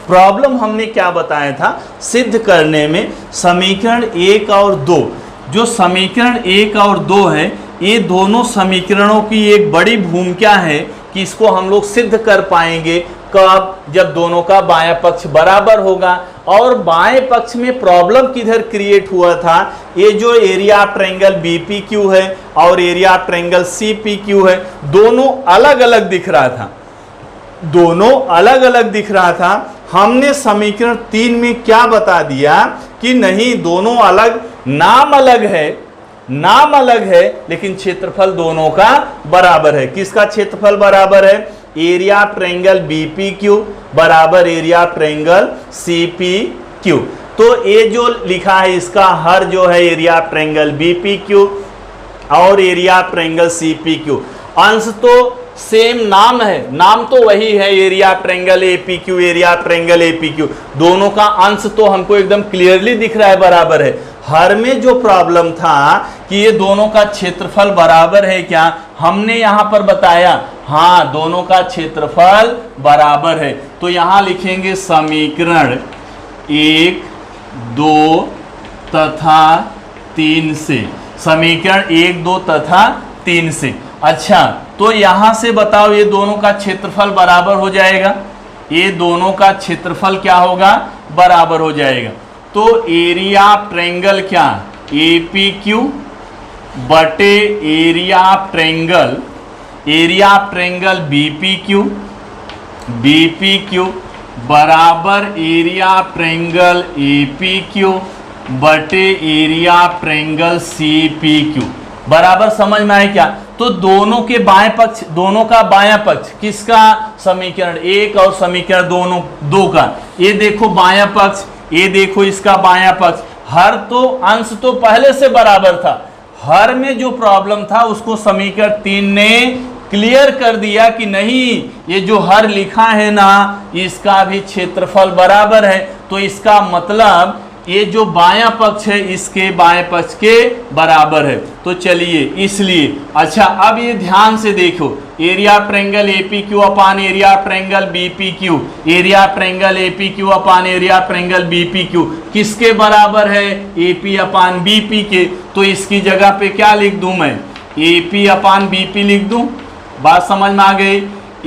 प्रॉब्लम हमने क्या बताया था, सिद्ध करने में समीकरण 1 और 2, जो समीकरण 1 और 2 है, ये दोनों समीकरणों की एक बड़ी भूमिका है कि इसको हम लोग सिद्ध कर पाएंगे कब, जब दोनों का बायां पक्ष बराबर होगा। और बाएं पक्ष में प्रॉब्लम किधर क्रिएट हुआ था, ये जो एरिया ऑफ ट्रायंगल BPQ है और एरिया ऑफ ट्रायंगल CPQ है, दोनों अलग अलग दिख रहा था, दोनों अलग अलग दिख रहा था। हमने समीकरण 3 में क्या बता दिया कि नहीं, दोनों अलग, नाम अलग है, नाम अलग है, लेकिन क्षेत्रफल दोनों का बराबर है। किसका क्षेत्रफल बराबर है, एरिया ऑफ ट्रायंगल BPQ बराबर एरिया ऑफ ट्रायंगल CPQ। तो ये जो लिखा है इसका हर जो है एरिया ऑफ ट्रायंगल BPQ और एरिया ऑफ ट्रायंगल CPQ, अंश तो सेम नाम है, नाम तो वही है, area of triangle APQ, area of triangle APQ, दोनों का अंश तो हमको एकदम क्लियरली दिख रहा है, बराबर है। हर में जो प्रॉब्लम था कि ये दोनों का क्षेत्रफल बराबर है क्या, हमने यहां पर बताया, हाँ दोनों का क्षेत्रफल बराबर है। तो यहां लिखेंगे समीकरण 1, 2 तथा 3 से, समीकरण 1, 2 तथा 3 से। अच्छा, तो यहां से बताओ ये दोनों का क्षेत्रफल बराबर हो जाएगा, ये दोनों का क्षेत्रफल क्या होगा, बराबर हो जाएगा। तो एरिया ऑफ ट्रायंगल क्या, APQ बटे area of triangle, area of triangle BPQ बराबर एरिया ऑफ ट्रायंगल APQ बटे एरिया ऑफ ट्रायंगल CPQ, बराबर समझ में आए क्या। तो दोनों के बाएं पक्ष, दोनों का बायां पक्ष किसका, समीकरण 1 और समीकरण दोनों 2 का, ये देखो बायां पक्ष, ये देखो इसका बायां पक्ष, हर तो अंश तो पहले से बराबर था, हर में जो प्रॉब्लम था उसको समीकरण 3 ने क्लियर कर दिया कि नहीं, ये जो हर लिखा है ना, इसका भी क्षेत्रफल बराबर है। तो इसका मतलब ये जो बायां पक्ष है इसके बाएं पक्ष के बराबर है। तो चलिए, इसलिए अच्छा अब ये ध्यान से देखो, area of triangle APQ upon area of triangle BPQ, area of triangle APQ upon area of triangle BPQ किसके बराबर है, AP अपान BP के। तो इसकी जगह पे क्या लिख दूं मैं, AP अपान BP लिख दूं, बात समझ में आ गई।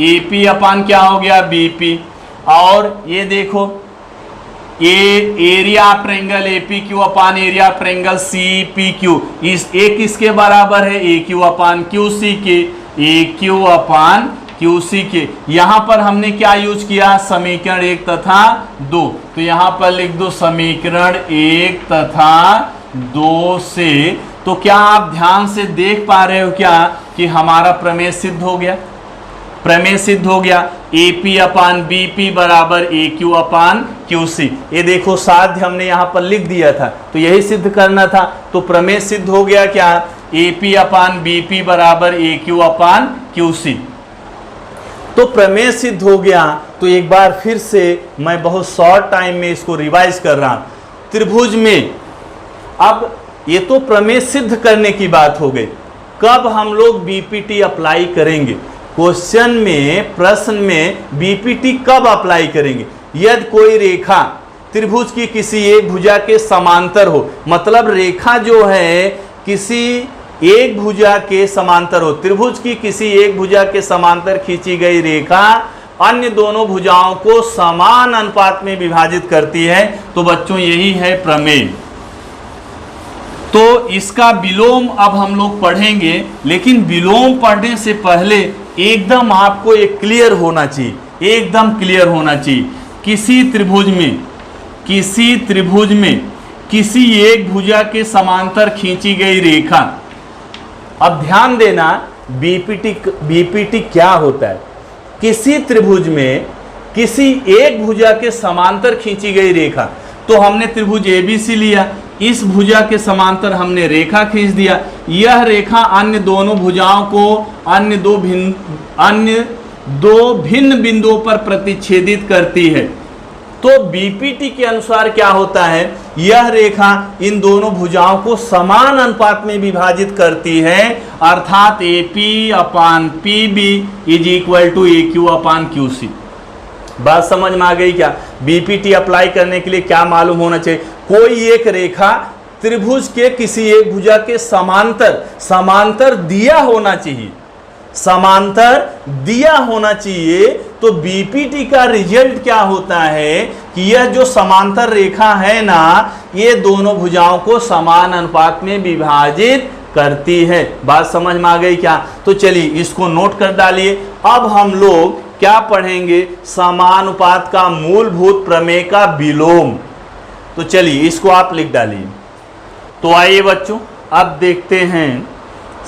AP अपान क्या हो गया, BP, और ये देखो ये area of triangle APQ upon area of triangle CPQ, इस एक किसके बराबर है, AQ अपान QC के, AQ अपान QC के। यहां पर हमने क्या यूज किया, समीकरण 1 तथा 2, तो यहां पर लिख दो समीकरण 1 तथा 2 से। तो क्या आप ध्यान से देख पा रहे हो क्या कि हमारा प्रमेय सिद्ध हो गया, प्रमेय सिद्ध हो गया। AP अपान BP बराबर AQ अपान QC, ये देखो साध्य हमने यहाँ पर लिख दिया था, तो यही सिद्ध करना था। तो प्रमेय सिद्ध हो गया क्या, AP अपान BP बराबर AQ अपान QC। तो प्रमेय सिद्ध हो गया। तो एक बार फिर से मैं बहुत शॉर्ट टाइम में इसको रिवाइज कर रहा हूँ। त्रिभुज में अब ये तो प्रमेय सिद्ध करने की बात हो गई। कब हम लोग बीपीटी अप्लाई करेंगे? क्वेश्चन में, प्रश्न में बीपीटी कब अप्लाई करेंगे? यदि कोई रेखा त्रिभुज की किसी एक भुजा के समांतर हो, मतलब रेखा जो है किसी एक भुजा के समांतर हो, त्रिभुज की किसी एक भुजा के समांतर खींची गई रेखा अन्य दोनों भुजाओं को समान अनुपात में विभाजित करती है, तो बच्चों यही है प्रमेय। तो इसका विलोम अब हम लोग पढ़ेंगे, लेकिन विलोम पढ़ने से पहले एकदम आपको एक क्लियर होना चाहिए, एकदम क्लियर होना चाहिए। किसी त्रिभुज में किसी एक भुजा के समांतर खींची गई रेखा, अब ध्यान देना बीपीटी क्या होता है। किसी त्रिभुज में किसी एक भुजा के समांतर खींची गई रेखा, तो हमने त्रिभुज एबीसी लिया, इस भुजा के समांतर हमने रेखा खींच दिया, यह रेखा अन्य दोनों भुजाओं को अन्य दो भिन्न बिंदुओं पर प्रतिच्छेदित करती है। तो बीपीटी के अनुसार क्या होता है, यह रेखा इन दोनों भुजाओं को समान अनुपात में विभाजित करती है, अर्थात AP upon PB is equal to AQ upon QC। बात समझ में आ गई क्या? बीपीटी अप्लाई करने के लिए क्या मालूम होना चाहिए? कोई एक रेखा त्रिभुज के किसी एक भुजा के समांतर दिया होना चाहिए, समांतर दिया होना चाहिए। तो बीपीटी का रिजल्ट क्या होता है कि यह जो समांतर रेखा है ना, ये दोनों भुजाओं को समान अनुपात में विभाजित करती है। बात समझ में आ गई क्या? तो चलिए इसको नोट कर डालिए। अब हम लोग क्या पढ़ेंगे? समानुपात का मूलभूत प्रमेय का विलोम। तो चलिए इसको आप लिख डालिए। तो आइए बच्चों, अब देखते हैं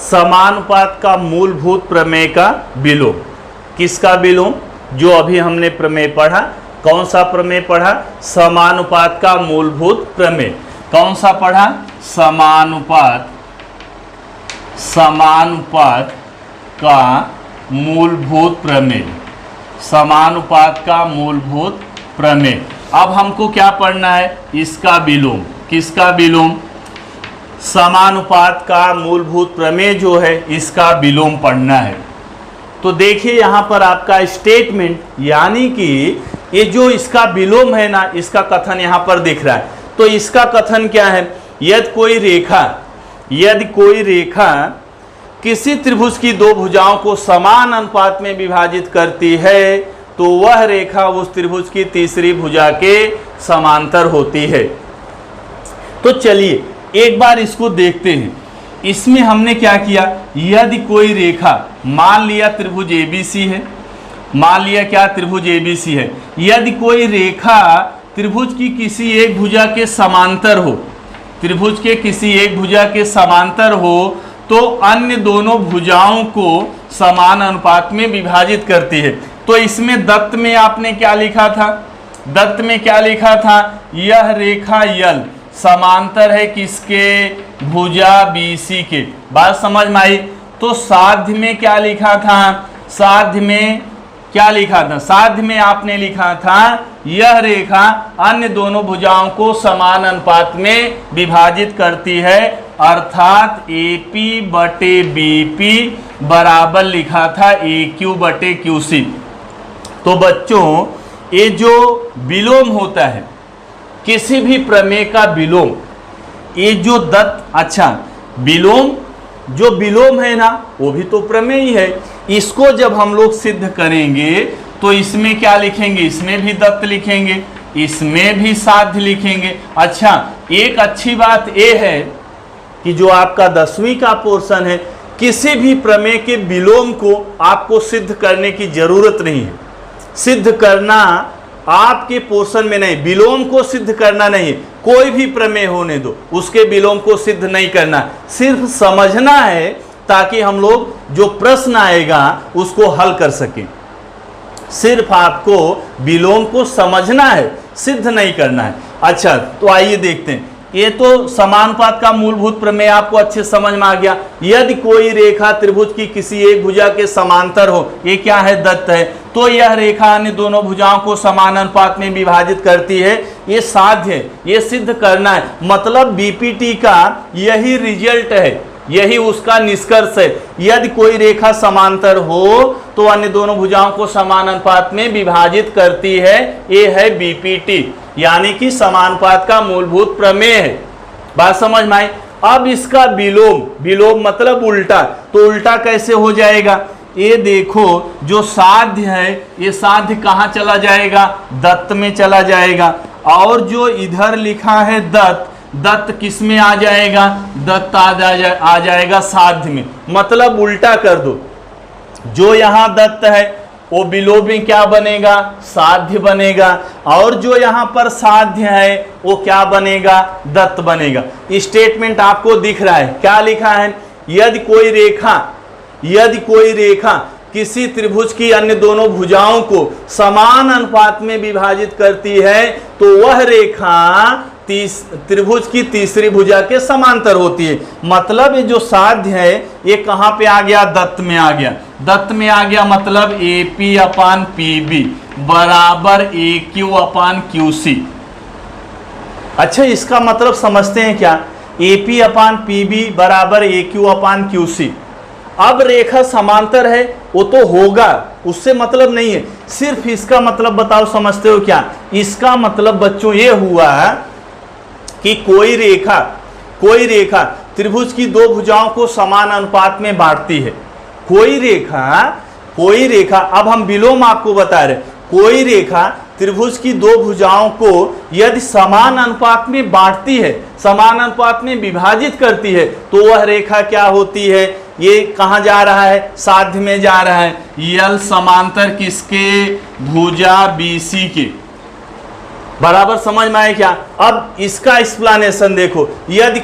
समानुपात का मूलभूत प्रमेय का विलोम। किसका विलोम? जो अभी हमने प्रमेय पढ़ा। कौन सा प्रमेय पढ़ा? समानुपात का मूलभूत प्रमेय। कौन सा पढ़ा? समानुपात का मूलभूत प्रमेय। समानुपात का मूलभूत प्रमेय। अब हमको क्या पढ़ना है? इसका विलोम। किसका विलोम? समानुपात का मूलभूत प्रमेय जो है, इसका विलोम पढ़ना है। तो देखिए यहाँ पर आपका स्टेटमेंट, यानी कि ये जो इसका विलोम है ना, इसका कथन यहाँ पर दिख रहा है। तो इसका कथन क्या है? यदि कोई रेखा किसी त्रिभुज की दो भुजाओं को समान अनुपात में विभाजित करती है, तो वह रेखा उस त्रिभुज की तीसरी भुजा के समांतर होती है। तो चलिए एक बार इसको देखते हैं। इसमें हमने क्या किया? यदि कोई रेखा, मान लिया त्रिभुज एबीसी है, मान लिया क्या? त्रिभुज एबीसी है। यदि कोई रेखा त्रिभुज की किसी एक भुजा के समांतर हो, त्रिभुज के किसी एक भुजा के समांतर हो, तो अन्य दोनों भुजाओं को समान अनुपात में विभाजित करती है। तो इसमें दत्त में आपने क्या लिखा था? दत्त में क्या लिखा था? यह रेखा यल समांतर है किसके? भुजा BC के। बात समझ में आई? तो साध्य में क्या लिखा था? साध्य में क्या लिखा था? साध्य में आपने लिखा था यह रेखा अन्य दोनों भुजाओं को समान अनुपात में विभाजित करती है, अर्थात AP बटे BP बराबर लिखा था AQ बटे QC। तो बच्चों ये जो विलोम होता है, किसी भी प्रमेय का विलोम, ये जो विलोम, जो विलोम है ना, वो भी तो प्रमेय ही है। इसको जब हम लोग सिद्ध करेंगे तो इसमें क्या लिखेंगे? इसमें भी दत्त लिखेंगे, इसमें भी साध्य लिखेंगे। अच्छा, एक अच्छी बात ये है कि जो आपका 10वीं का पोर्शन है, किसी भी प्रमेय के विलोम को आपको सिद्ध करने की जरूरत नहीं है। सिद्ध करना आपके पोर्शन में नहीं, विलोम को सिद्ध करना नहीं। कोई भी प्रमेय होने दो, उसके विलोम को सिद्ध नहीं करना, सिर्फ समझना है, ताकि हम लोग जो प्रश्न आएगा उसको हल कर सकें। सिर्फ आपको विलोम को समझना है, सिद्ध नहीं करना है। अच्छा, तो आइए देखते हैं। ये तो समानुपात का मूलभूत प्रमेय आपको अच्छे समझ में आ गया। यदि कोई रेखा त्रिभुज की किसी एक भुजा के समांतर हो, ये क्या है? दत्त है। तो यह रेखा अन्य दोनों भुजाओं को समान अनुपात में विभाजित करती है। ये साध्य है, ये सिद्ध करना है। मतलब बीपीटी का यही रिजल्ट है, यही उसका निष्कर्ष है। यदि कोई रेखा समांतर हो तो अन्य दोनों भुजाओं को समान अनुपात में विभाजित करती है। ये है बीपीटी, यानी कि समानुपात का मूलभूत प्रमेय है। बात समझ में आई। अब इसका विलोम, विलोम मतलब उल्टा, तो उल्टा कैसे हो जाएगा? ये देखो, जो साध्य है ये साध्य कहाँ चला जाएगा? दत्त में चला जाएगा। और जो इधर लिखा है दत्त, दत्त किस में आ जाएगा? दत्त आ जाएगा साध्य में। मतलब उल्टा कर दो, जो यहाँ दत्त है वो विलोम में क्या बनेगा? साध्य बनेगा। और जो यहाँ पर साध्य है वो क्या बनेगा? दत्त बनेगा। स्टेटमेंट आपको दिख रहा है, क्या लिखा है? यदि कोई रेखा किसी त्रिभुज की अन्य दोनों भुजाओं को समान अनुपात में विभाजित करती है तो वह रेखा त्रिभुज की तीसरी भुजा के समांतर होती है। मतलब ये जो साध्य है ये कहाँ पे आ गया? दत्त में आ गया। दत्त में आ गया मतलब AP अपान PB बराबर AQ अपान QC। अच्छा, इसका मतलब समझते हैं क्या? AP अपान PB बराबर AQ अपान QC। अब रेखा समांतर है वो तो होगा, उससे मतलब नहीं है। सिर्फ इसका मतलब बताओ, समझते हो क्या? इसका मतलब बच्चों ये हुआ कि कोई रेखा त्रिभुज की दो भुजाओं को समान अनुपात में बांटती है। कोई रेखा, अब हम विलोम आपको बता रहे, कोई रेखा त्रिभुज की दो भुजाओं को यदि समान अनुपात में बांटती है, समान अनुपात में विभाजित करती है, तो वह रेखा क्या होती है? ये कहाँ जा रहा है? साध्य में जा रहा है। यल समांतर किसके? भुजा BC के। बराबर समझ में आए क्या? अब इसका एक्सप्लेनेशन देखो। यदि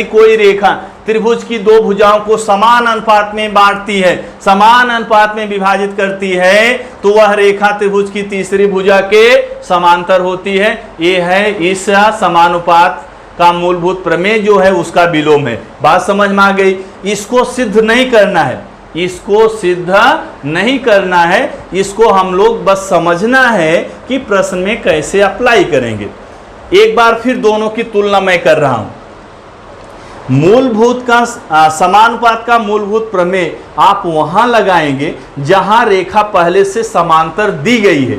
कोई रेखा त्रिभुज की दो भुजाओं को समान अनुपात में बांटती है, समान अनुपात में विभाजित करती है, तो वह रेखा त्रिभुज की तीसरी भुजा के समांतर होती है। ये है इस समानुपात का मूलभूत प्रमेय जो है उसका विलोम है। बात समझ में आ गई। इसको सिद्ध नहीं करना है, इसको हम लोग बस समझना है कि प्रश्न में कैसे अप्लाई करेंगे। एक बार फिर दोनों की तुलना मैं कर रहा हूं। मूलभूत का समानुपात का मूलभूत प्रमेय आप वहां लगाएंगे जहां रेखा पहले से समांतर दी गई है,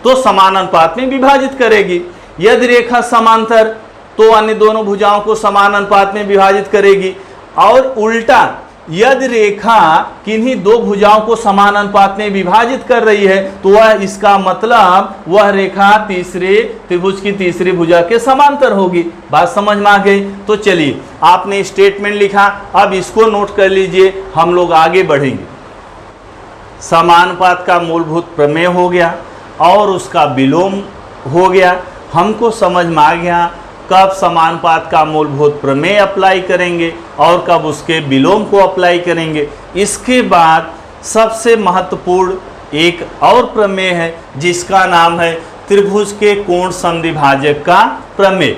तो समान अनुपात में विभाजित करेगी। यदि रेखा समांतर तो अन्य दोनों भुजाओं को समान अनुपात में विभाजित करेगी। और उल्टा, यदि रेखा किन्हीं दो भुजाओं को समान अनुपात में विभाजित कर रही है तो वह, इसका मतलब वह रेखा तीसरे त्रिभुज की तीसरी भुजा के समांतर होगी। बात समझ में आ गई। तो चलिए, आपने स्टेटमेंट लिखा, अब इसको नोट कर लीजिए, हम लोग आगे बढ़ेंगे। समानुपात का मूलभूत प्रमेय हो गया और उसका विलोम हो गया। हमको समझ में आ गया कब समानुपात का मूलभूत प्रमेय अप्लाई करेंगे और कब उसके विलोम को अप्लाई करेंगे। इसके बाद सबसे महत्वपूर्ण एक और प्रमेय है जिसका नाम है त्रिभुज के कोण संधिभाजक का प्रमेय।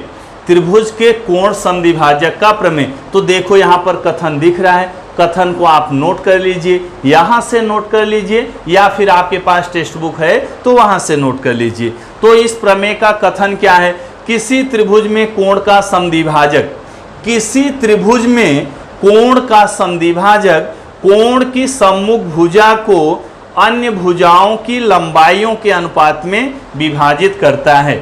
त्रिभुज के कोण संधिभाजक का प्रमेय। तो देखो यहाँ पर कथन दिख रहा है, कथन को आप नोट कर लीजिए, यहाँ से नोट कर लीजिए या फिर आपके पास टेक्स्ट बुक है तो वहाँ से नोट कर लीजिए। तो इस प्रमेय का कथन क्या है? किसी त्रिभुज में कोण का संधिभाजक, किसी त्रिभुज में कोण का संधिभाजक कोण की सम्मुख भुजा को अन्य भुजाओं की लंबाइयों के अनुपात में विभाजित करता है।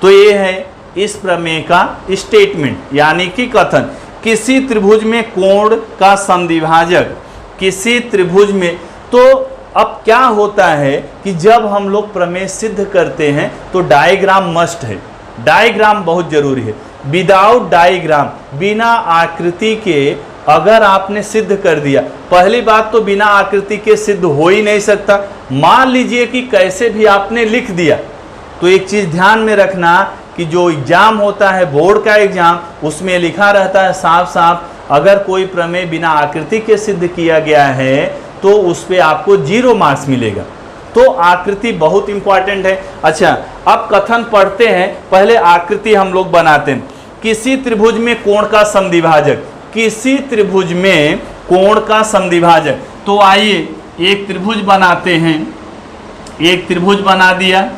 तो ये है इस प्रमेय का स्टेटमेंट, यानी कि कथन। किसी त्रिभुज में कोण का संधिभाजक, किसी त्रिभुज में, तो अब क्या होता है कि जब हम लोग प्रमेय सिद्ध करते हैं तो डायग्राम मस्ट है, डायग्राम बहुत जरूरी है। विदाउट डायग्राम, बिना आकृति के अगर आपने सिद्ध कर दिया, पहली बात तो बिना आकृति के सिद्ध हो ही नहीं सकता। मान लीजिए कि कैसे भी आपने लिख दिया, तो एक चीज ध्यान में रखना कि जो एग्जाम होता है, बोर्ड का एग्जाम, उसमें लिखा रहता है साफ साफ, अगर कोई प्रमेय बिना आकृति के सिद्ध किया गया है तो उस पे आपको 0 मार्क्स मिलेगा। तो आकृति बहुत इंपॉर्टेंट है। अच्छा, अब कथन पढ़ते हैं, पहले आकृति हम लोग बनाते हैं। किसी त्रिभुज में कोण का संधिभाजक, किसी त्रिभुज में कोण का संधिभाजक। तो आइए एक त्रिभुज बनाते हैं, एक त्रिभुज बना दिया,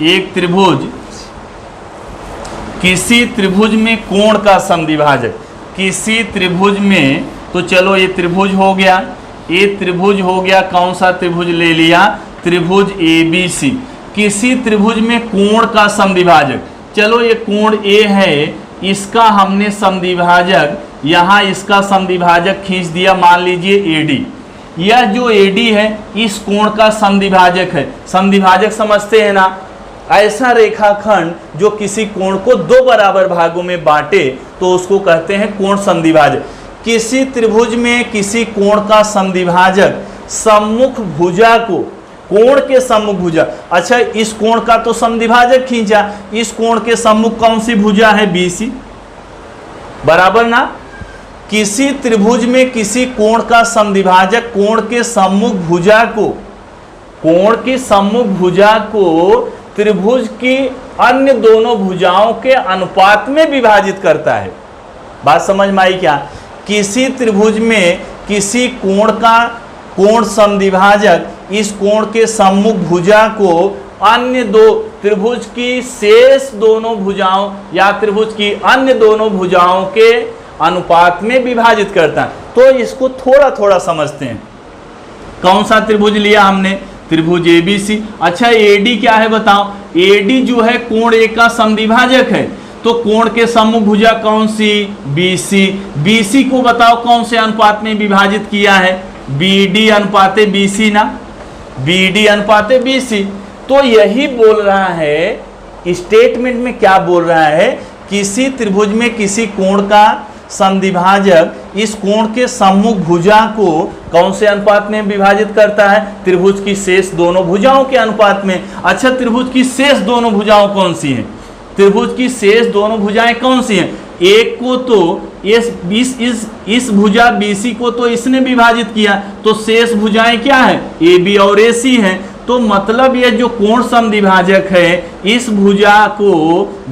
एक त्रिभुज, किसी त्रिभुज में कोण का समद्विभाजक, किसी त्रिभुज में, तो चलो ये त्रिभुज हो गया, ये त्रिभुज हो गया, कौन सा त्रिभुज ले लिया, त्रिभुज ABC, किसी त्रिभुज में कोण का समद्विभाजक, चलो ये कोण A है, इसका हमने समद्विभाजक, यहाँ इसका समद्विभाजक खींच दिया, मान लीजिए AD, यह जो AD है इस कोण का समद्विभाजक है। समद्विभाजक समझते हैं ना, ऐसा रेखाखंड जो किसी कोण को दो बराबर भागों में बांटे तो उसको कहते हैं कोण समद्विभाजक। किसी त्रिभुज में किसी कोण का समद्विभाजक सम्मुख भुजा को, कोण के सम्मुख भुजा, अच्छा इस कोण का तो समद्विभाजक खींचा, इस कोण के सम्मुख कौन सी भुजा है, BC, बराबर ना। किसी त्रिभुज में किसी कोण का समद्विभाजक कोण के सम्मुख भुजा को, कोण की सम्मुख भुजा को त्रिभुज की अन्य दोनों भुजाओं के अनुपात में विभाजित करता है। बात समझ में आई क्या? किसी त्रिभुज में किसी कोण का कोण समद्विभाजक इस कोण के सम्मुख भुजा को अन्य दो त्रिभुज की शेष दोनों भुजाओं या त्रिभुज की अन्य दोनों भुजाओं के अनुपात में विभाजित करता है। तो इसको थोड़ा थोड़ा समझते हैं। कौन सा त्रिभुज लिया हमने, त्रिभुज ABC। अच्छा AD क्या है बताओ, AD जो है कोण A का समद्विभाजक है, तो कोण के सम्मुख भुजा कौन सी, BC। BC को बताओ कौन से अनुपात में विभाजित किया है, BD अनुपाते BC ना, BD अनुपाते BC। तो यही बोल रहा है, स्टेटमेंट में क्या बोल रहा है, किसी त्रिभुज में किसी कोण का समद्विभाजक इस कोण के सम्मुख भुजा को कौन से अनुपात में विभाजित करता है, त्रिभुज की शेष दोनों भुजाओं के अनुपात में। अच्छा त्रिभुज की शेष दोनों भुजाओं कौन सी हैं, त्रिभुज की शेष दोनों भुजाएं कौन सी हैं, एक को तो इस भुजा BC को तो इसने विभाजित किया, तो शेष भुजाएं क्या है, AB और AC हैं। तो मतलब ये जो कोण समद्विभाजक है इस भुजा को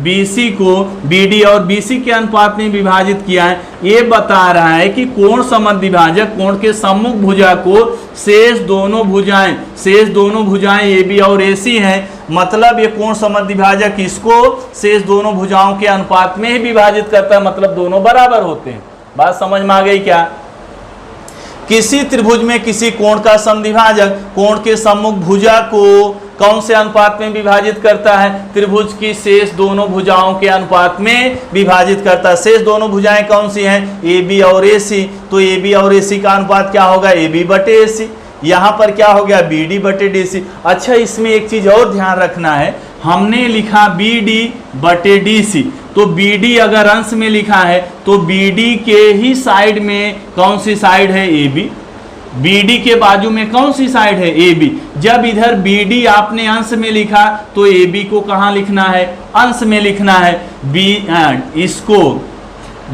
BC को BD और BC के अनुपात में विभाजित किया है। ये बता रहा है कि कोण समद्विभाजक कोण के सम्मुख भुजा को शेष दोनों भुजाएं AB और AC हैं। मतलब ये कोण समद्विभाजक इसको शेष दोनों भुजाओं के अनुपात में ही विभाजित करता है, मतलब दोनों बराबर होते हैं। बात समझ में आ गई क्या? किसी त्रिभुज में किसी कोण का समद्विभाजक कोण के सम्मुख भुजा को कौन से अनुपात में विभाजित करता है, त्रिभुज की शेष दोनों भुजाओं के अनुपात में विभाजित करता है। शेष दोनों भुजाएं कौन सी हैं, AB और AC। तो AB और AC का अनुपात क्या होगा, AB बटे AC। यहाँ पर क्या हो गया, BD बटे DC। अच्छा इसमें एक चीज और ध्यान रखना है, हमने लिखा BD बटे DC, तो BD अगर अंश में लिखा है तो BD के ही साइड में कौन सी साइड है, AB। BD के बाजू में कौन सी साइड है, AB। जब इधर BD आपने अंश में लिखा तो AB को कहाँ लिखना है, अंश में लिखना है। इसको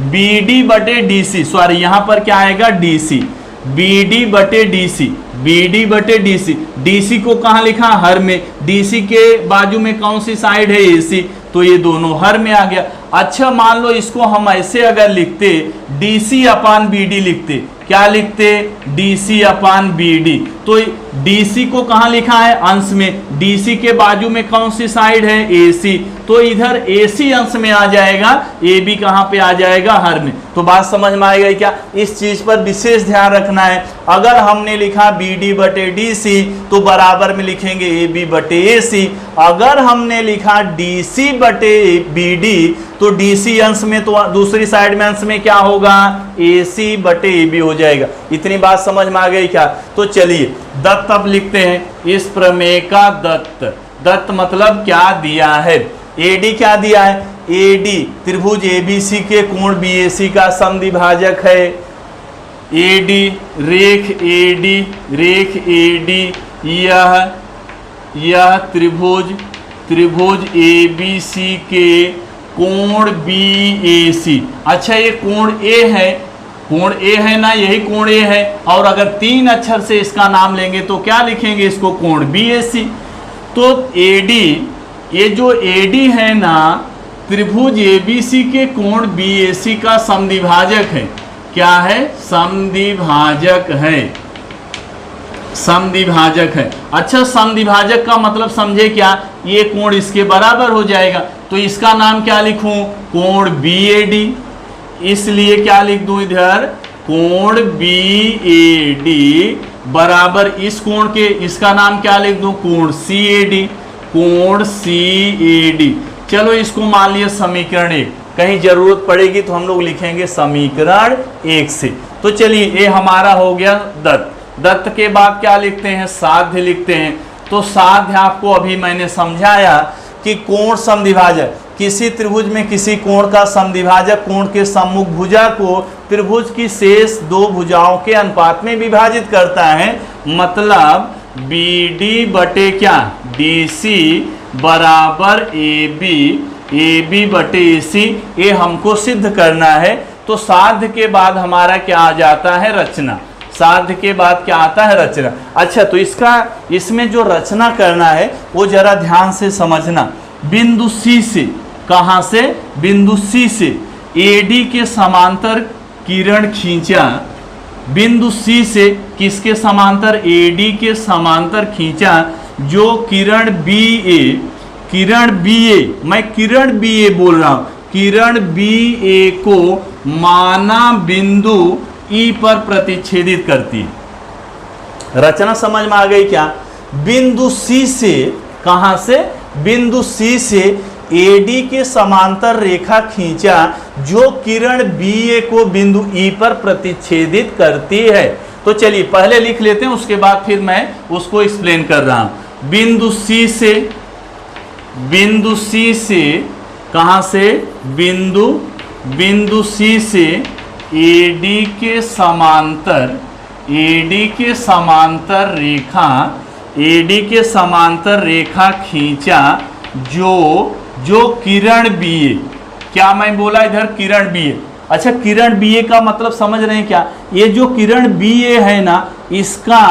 BD बटे DC, सॉरी यहाँ पर क्या आएगा, DC, BD बटे DC, BD बटे DC। DC को कहाँ लिखा, हर में। DC के बाजू में कौन सी साइड है, AC, तो ये दोनों हर में आ गया। अच्छा मान लो इसको हम ऐसे अगर लिखते, DC अपान BD लिखते, क्या लिखते, DC अपान BD। तो DC को कहाँ लिखा है, अंश में। DC के बाजू में कौन सी साइड है, AC, तो इधर AC अंश में आ जाएगा, AB कहाँ पे आ जाएगा, हर में। तो बात समझ में आएगा क्या? इस चीज पर विशेष ध्यान रखना है। अगर हमने लिखा BD बटे DC तो बराबर में लिखेंगे AB बटे AC। अगर हमने लिखा DC बटे BD तो DC अंश में, तो दूसरी साइड में अंश में क्या होगा, AC बटे AB हो जाएगा। इतनी बात समझ में आ गई क्या? तो चलिए दत्त अब लिखते हैं। इस प्रमेय का दत्त मतलब क्या दिया है, AD क्या दिया है, AD त्रिभुज ABC के कोण BAC का समद्विभाजक है। AD रेख AD यह त्रिभुज ABC के कोण BAC। अच्छा ये कोण A है ना, यही कोण A है। और अगर 3 अक्षर से इसका नाम लेंगे तो क्या लिखेंगे, इसको कोण BAC। तो AD, ये जो AD है ना, त्रिभुज ABC के कोण BAC का समद्विभाजक है। क्या है, समद्विभाजक है। समद्विभाजक है। अच्छा, समद्विभाजक का मतलब समझे क्या, ये कोण इसके बराबर हो जाएगा, तो इसका नाम क्या लिखूं, कोण BAD। इसलिए क्या लिख दूं इधर, कोण BAD बराबर इस कोण के, इसका नाम क्या लिख दूं, कोण CAD, कोण CAD। चलो इसको मान लिया समीकरण 1, कहीं जरूरत पड़ेगी तो हम लोग लिखेंगे समीकरण 1 से। तो चलिए ये हमारा हो गया दत्त। दत्त के बाद क्या लिखते हैं, साध्य लिखते हैं। तो साध्य आपको अभी मैंने समझाया कि कोण समद्विभाजक, किसी त्रिभुज में किसी कोण का समद्विभाजक कोण के सम्मुख भुजा को त्रिभुज की शेष दो भुजाओं के अनुपात में विभाजित करता है। मतलब BD बटे क्या, DC बराबर AB बटे AC, ये हमको सिद्ध करना है। तो साध्य के बाद हमारा क्या आ जाता है, रचना। साध्य के बाद क्या आता है, रचना। अच्छा, तो इसमें जो रचना करना है वो जरा ध्यान से समझना। बिंदु C से, कहां से, बिंदु C से AD के समांतर किरण खींचा। बिंदु C से किसके समांतर, AD के समांतर खींचा, जो किरण BA, मैं किरण BA बोल रहा हूं, किरण BA को माना बिंदु E पर प्रतिच्छेदित करती है। रचना समझ में आ गई क्या। बिंदु C से, कहां से, बिंदु C से AD के समांतर रेखा खींचा, जो किरण BA को बिंदु E पर प्रतिच्छेदित करती है। तो चलिए पहले लिख लेते हैं, उसके बाद फिर मैं उसको एक्सप्लेन कर रहा हूं। बिंदु C से, बिंदु C से कहां से, बिंदु C से AD के समांतर, AD के समांतर रेखा, AD के समांतर रेखा खींचा, जो किरण BA, क्या मैं बोला इधर, किरण BA। अच्छा, किरण BA का मतलब समझ रहे हैं क्या, ये जो किरण BA है ना, इसका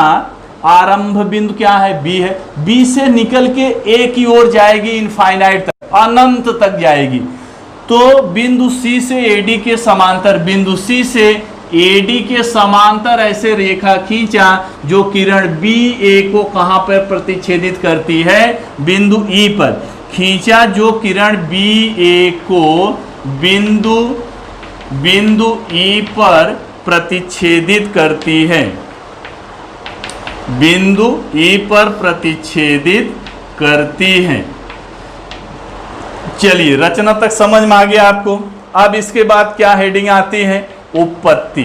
आरंभ बिंदु क्या है, B है। B से निकल के A की ओर जाएगी, इनफाइनाइट तक, अनंत तक जाएगी। तो बिंदु C से AD के समांतर, बिंदु C से AD के समांतर ऐसे रेखा खींचा, जो किरण BA को कहां पर प्रतिच्छेदित करती है, बिंदु E पर खींचा, जो किरण BA को बिंदु E पर प्रतिच्छेदित करती है, बिंदु E पर प्रतिच्छेदित करती है। चलिए रचना तक समझ में आ गया आपको। अब इसके बाद क्या हेडिंग आती है, उपपत्ति।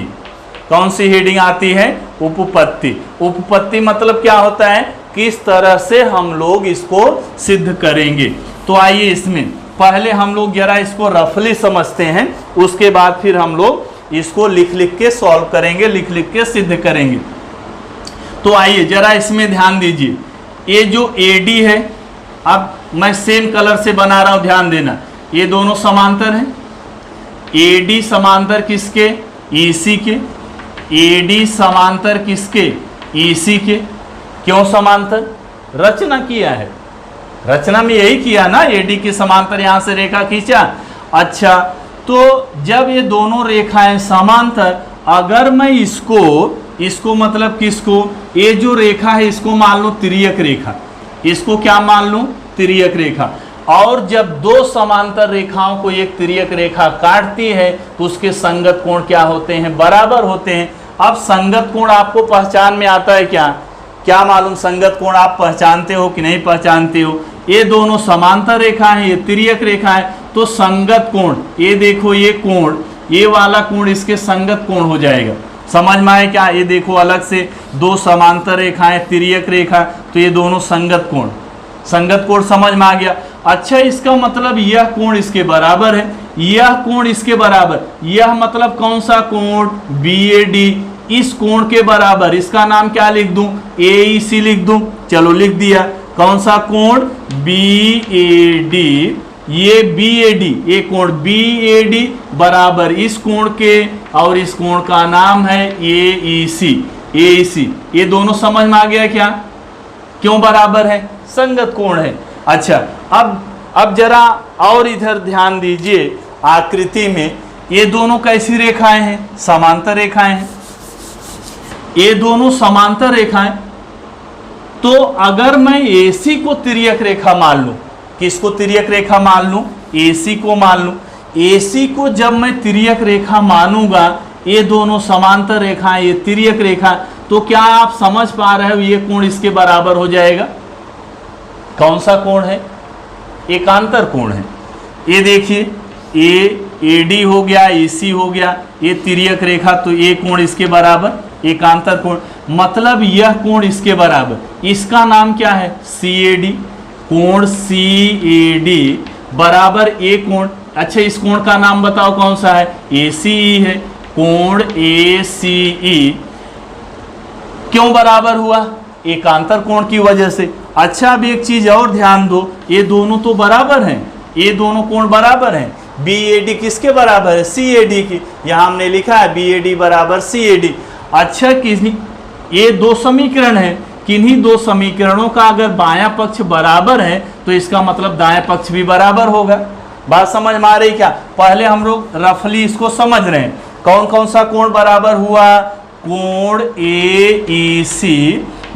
कौन सी हेडिंग आती है, उपपत्ति। उपपत्ति मतलब क्या होता है, किस तरह से हम लोग इसको सिद्ध करेंगे। तो आइए इसमें पहले हम लोग जरा इसको रफली समझते हैं, उसके बाद फिर हम लोग इसको लिख लिख के सॉल्व करेंगे, लिख लिख के सिद्ध करेंगे। तो आइए जरा इसमें ध्यान दीजिए। ये जो AD है, अब मैं सेम कलर से बना रहा हूं, ध्यान देना। ये दोनों समांतर हैं। AD समांतर किसके, EC के। AD समांतर किसके, EC के। क्यों समांतर, रचना किया है, रचना में यही किया ना, AD के समांतर यहां से रेखा खींचा। अच्छा, तो जब ये दोनों रेखाएं समांतर, अगर मैं इसको मतलब किसको, ये जो रेखा है इसको मान लो तिर्यक रेखा, इसको क्या मान लूं, तिर्यक रेखा। और जब दो समांतर रेखाओं को एक तिर्यक रेखा काटती है तो उसके संगत कोण क्या होते हैं, बराबर होते हैं। अब संगत कोण आपको पहचान में आता है क्या मालूम, संगत कोण आप पहचानते हो कि नहीं पहचानते हो। ये दोनों समांतर रेखा है, ये तिर्यक रेखा है, तो संगत कोण, ये देखो ये कोण, ये वाला कोण इसके संगत कोण हो जाएगा। समझ में आए क्या, ये देखो अलग से दो समांतर रेखाएं, तिर्यक रेखा, तो ये दोनों संगत कोण, संगत कोण समझ में आ गया। अच्छा, इसका मतलब यह कोण इसके बराबर है, यह कोण इसके बराबर, यह मतलब कौन सा कोण, BAD, इस कोण के बराबर। इसका नाम क्या लिख दूं, AEC लिख दूं। चलो लिख दिया। कौन सा कोण, BAD, ये BAD, ये कोण BAD बराबर इस कोण के, और इस कोण का नाम है AEC। ये दोनों समझ में आ गया क्या, क्यों बराबर है, संगत कोण है। अच्छा, अब जरा और इधर ध्यान दीजिए, आकृति में ये दोनों कैसी रेखाएं हैं, समांतर रेखाएं हैं। ये दोनों समांतर रेखाएं, तो अगर मैं AC को तिर्यक रेखा मान लूं, किसको तिर्यक रेखा मान लूं? AC को मान लूं। AC को जब मैं तिर्यक रेखा मानूंगा, ये दोनों समांतर रेखाएं, ये तिर्यक रेखा, तो क्या आप समझ पा रहे हो ये कोण इसके बराबर हो जाएगा? कौन सा कोण है? एकांतर कोण है। ये देखिए AD हो गया, AC हो गया, ये तिर्यक रेखा, तो ये कोण इसके बराबर एकांतर कोण, मतलब यह कोण इसके बराबर। इसका नाम क्या है? CAD। कोण CAD बराबर ए कोण। अच्छा, इस कोण का नाम बताओ कौन सा है? ACE है। कोण ACE क्यों बराबर हुआ? एकांतर कोण की वजह से। अच्छा, अब एक चीज और ध्यान दो, ये दोनों तो बराबर हैं, ये दोनों कोण बराबर हैं। BAD किसके बराबर है? CAD की। यहाँ हमने लिखा है BAD बराबर CAD। अच्छा, ये दो समीकरण है, किन्हीं दो समीकरणों का अगर बायां पक्ष बराबर है तो इसका मतलब दायां पक्ष भी बराबर होगा। बात समझ में आ रही क्या? पहले हम लोग रफली इसको समझ रहे हैं। कौन कौन सा कोण बराबर हुआ? कोण AEC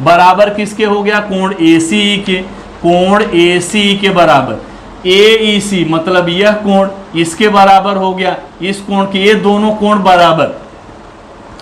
बराबर किसके हो गया? कोण ACE के। कोण ACE के बराबर AEC मतलब यह कोण इसके बराबर हो गया, इस कोण के। ये दोनों कोण बराबर,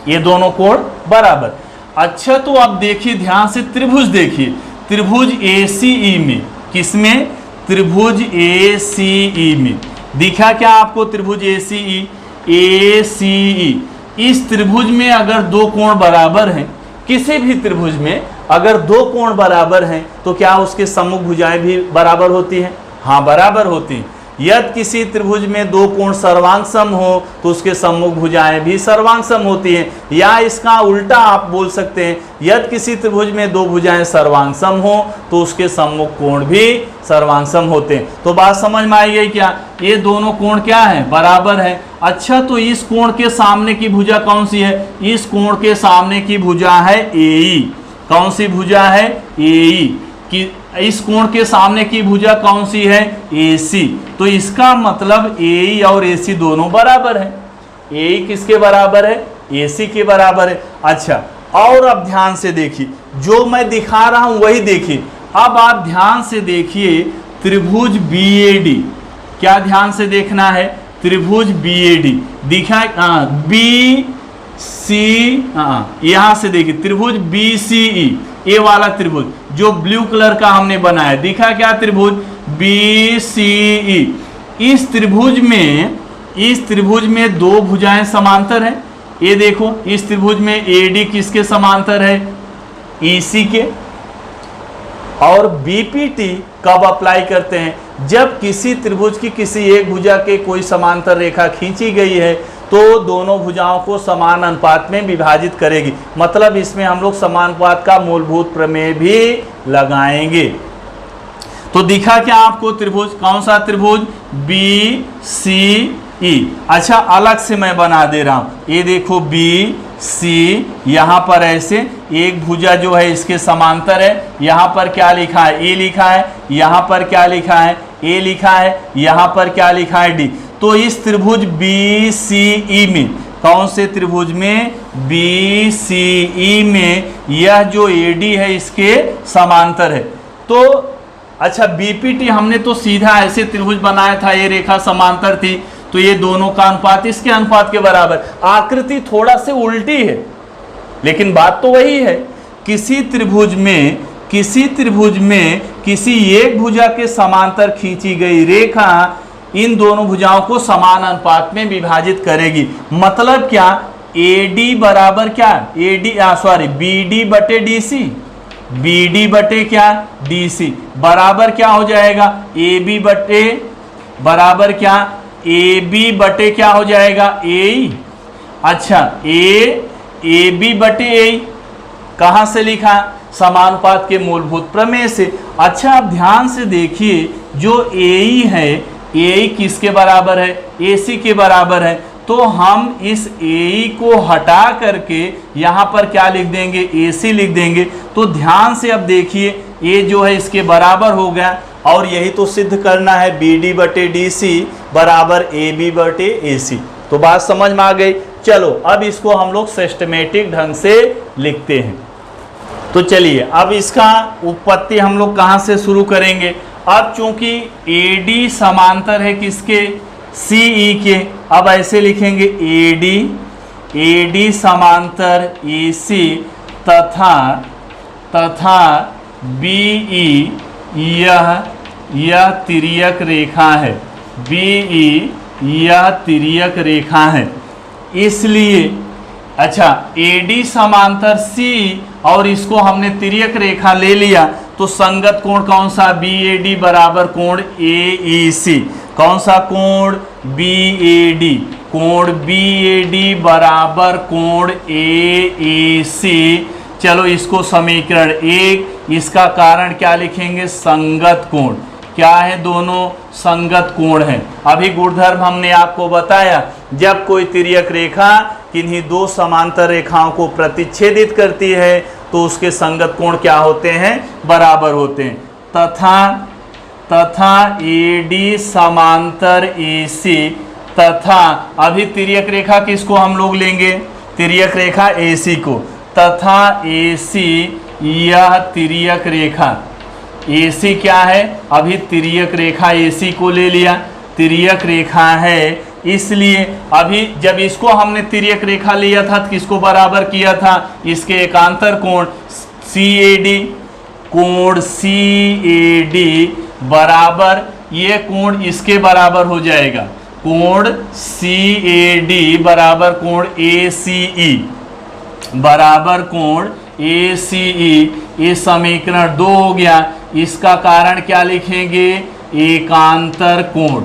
ये दोनों कोण बराबर। अच्छा, तो अब देखिए ध्यान से, त्रिभुज देखिए, त्रिभुज ACE में, किसमें? त्रिभुज ACE में। दिखा क्या आपको त्रिभुज ACE? ACE। इस त्रिभुज में अगर दो कोण बराबर हैं, किसी भी त्रिभुज में अगर दो कोण बराबर हैं, तो क्या उसके सम्मुख भुजाएं भी बराबर होती हैं? हाँ, बराबर होती हैं। यदि किसी त्रिभुज में दो कोण सर्वांग सम हो तो उसके सम्मुख भुजाएं भी सर्वांग सम होती हैं। या इसका उल्टा आप बोल सकते हैं, यदि किसी त्रिभुज में दो भुजाएं सर्वांग सम हो तो उसके सम्मुख कोण भी सर्वांग सम होते हैं। तो बात समझ में आई गई क्या? ये दोनों कोण क्या है? बराबर है। अच्छा, तो इस कोण के सामने की भुजा कौन सी है? इस कोण के सामने की भुजा है AE। कौन सी भुजा है? AE। कि इस कोण के सामने की भुजा कौन सी है? AC। तो इसका मतलब AE और AC दोनों बराबर है। AE किसके बराबर है? AC के बराबर है। अच्छा, और अब ध्यान से देखिए, जो मैं दिखा रहा हूं वही देखिए। अब आप ध्यान से देखिए त्रिभुज BAD, क्या ध्यान से देखना है? त्रिभुज BAD दिखा, BC, यहां से देखिए त्रिभुज BCE, ये वाला त्रिभुज जो ब्लू कलर का हमने बनाया, दिखा क्या? त्रिभुज BCE। इस त्रिभुज में दो भुजाएं समांतर हैं। ये देखो, इस त्रिभुज में AD किसके समांतर है? EC के। और BPT कब अप्लाई करते हैं? जब किसी त्रिभुज की किसी एक भुजा के कोई समांतर रेखा खींची गई है तो दोनों भुजाओं को समान अनुपात में विभाजित करेगी। मतलब इसमें हम लोग समानुपात का मूलभूत प्रमेय भी लगाएंगे। तो दिखा क्या आपको त्रिभुज? कौन सा त्रिभुज? BCE। अच्छा, अलग से मैं बना दे रहा हूं। ये देखो BC, यहां पर ऐसे एक भुजा जो है इसके समांतर है। यहां पर क्या लिखा है? A लिखा है। यहां पर क्या लिखा है? A लिखा है। यहां पर क्या लिखा है? D। तो इस त्रिभुज BCE में, कौन से त्रिभुज में? BCE में यह जो AD है इसके समांतर है। तो अच्छा, BPT हमने तो सीधा ऐसे त्रिभुज बनाया था, ये रेखा समांतर थी, तो ये दोनों का अनुपात इसके अनुपात के बराबर। आकृति थोड़ा से उल्टी है, लेकिन बात तो वही है। किसी त्रिभुज में किसी एक भुजा के समांतर खींची गई रेखा इन दोनों भुजाओं को समान अनुपात में विभाजित करेगी। मतलब क्या? AD बराबर क्या? BD बटे DC, BD बटे क्या? DC बराबर क्या हो जाएगा? AB बटे बराबर क्या? AB बटे क्या हो जाएगा? AE। अच्छा, AB बटे AE कहाँ से लिखा? समानुपात के मूलभूत प्रमेय से। अच्छा, अब ध्यान से देखिए, जो AE है, AE किसके बराबर है? AC के बराबर है। तो हम इस AE को हटा करके यहाँ पर क्या लिख देंगे? AC लिख देंगे। तो ध्यान से अब देखिए, ये जो है इसके बराबर हो गया, और यही तो सिद्ध करना है, BD बटे DC बराबर AB बटे AC। तो बात समझ में आ गई। चलो, अब इसको हम लोग सिस्टमेटिक ढंग से लिखते हैं। तो चलिए अब इसका उत्पत्ति हम लोग कहाँ से शुरू करेंगे। अब चूंकि AD समांतर है किसके, CE के, अब ऐसे लिखेंगे AD समांतर AC तथा BE यह तिर्यक रेखा है, BE यह तिर्यक रेखा है। इसलिए अच्छा AD समांतर C और इसको हमने तिर्यक रेखा ले लिया तो संगत कोण कौन सा, BAD बराबर कोण AEC। कौन सा कोण, BAD। कोण BAD बराबर कोण AEC। चलो इसको समीकरण 1, इसका कारण क्या लिखेंगे, संगत कोण। क्या है, दोनों संगत कोण हैं। अभी गुणधर्म हमने आपको बताया, जब कोई तिर्यक रेखा किन्हीं दो समांतर रेखाओं को प्रतिच्छेदित करती है तो उसके संगत कोण क्या होते हैं, बराबर होते हैं। तथा AD समांतर AC तथा, अभी तिर्यक रेखा किसको हम लोग लेंगे, तिर्यक रेखा AC को, तथा AC यह तिर्यक रेखा, AC क्या है, अभी तिर्यक रेखा AC को ले लिया, तिर्यक रेखा है। इसलिए अभी जब इसको हमने तिर्यक रेखा लिया था तो किसको बराबर किया था, इसके एकांतर कोण CAD। कोण CAD बराबर, ये कोण इसके बराबर हो जाएगा, कोण CAD बराबर कोण ACE बराबर कोण ACE। ये समीकरण 2 हो गया। इसका कारण क्या लिखेंगे, एकांतर कोण,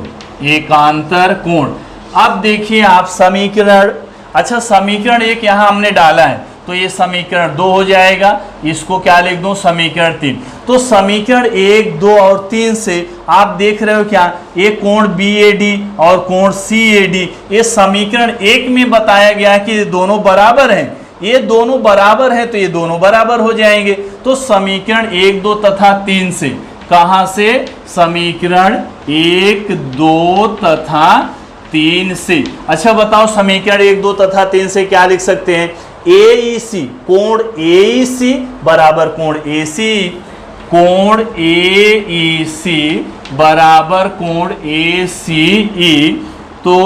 एकांतर कोण। अब देखिए आप समीकरण, अच्छा समीकरण 1 यहाँ हमने डाला है तो ये समीकरण 2 हो जाएगा। इसको क्या लिख दूं, समीकरण 3। तो समीकरण 1, 2 और 3 से आप देख रहे हो क्या, ये कोण BAD और कोण CAD, ये समीकरण 1 में बताया गया कि ये दोनों बराबर हैं। ये दोनों बराबर है तो ये दोनों बराबर हो जाएंगे। तो समीकरण 1, 2 तथा 3 से, कहां से, समीकरण 1, 2 तथा 3 से। अच्छा बताओ समीकरण 1, 2 तथा 3 से क्या लिख सकते हैं, AEC, कोण AEC बराबर कोण ACE। कोण AEC बराबर कोण ACE। तो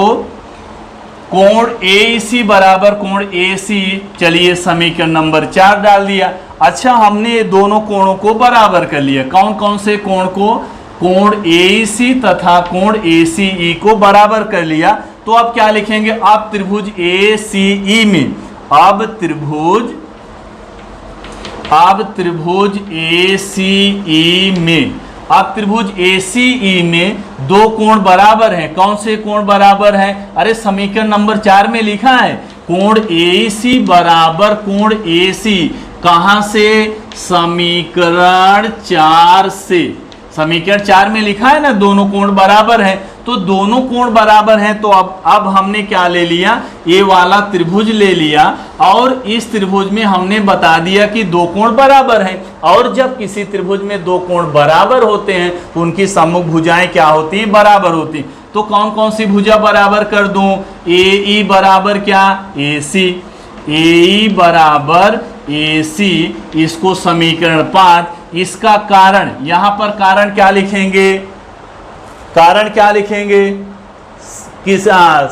कोण AEC बराबर कोण ACE, चलिए समीकरण नंबर 4 डाल दिया। अच्छा हमने ये दोनों कोणों को बराबर कर लिया, कौन कौन से कोण को, कोण AEC तथा कोण ACE को बराबर कर लिया। तो अब क्या लिखेंगे, अब त्रिभुज ACE में, अब त्रिभुज ACE में, अब त्रिभुज ACE में दो कोण बराबर हैं। कौन से कोण बराबर हैं, अरे समीकरण नंबर 4 में लिखा है, कोण AEC बराबर कोण AC। कहां से, समीकरण 4 से। समीकरण 4 में लिखा है ना, दोनों कोण बराबर हैं। तो दोनों कोण बराबर हैं तो अब हमने क्या ले लिया, ये वाला त्रिभुज ले लिया और इस त्रिभुज में हमने बता दिया कि दो कोण बराबर हैं। और जब किसी त्रिभुज में दो कोण बराबर होते हैं तो उनकी सम्मुख भुजाएं क्या होती हैं, बराबर होती हैं। तो कौन कौन सी भुजा बराबर कर दूं, AE बराबर क्या, AC। AE बराबर AC, इसको समीकरण 5। इसका कारण, यहां पर कारण क्या लिखेंगे, कारण क्या लिखेंगे, किस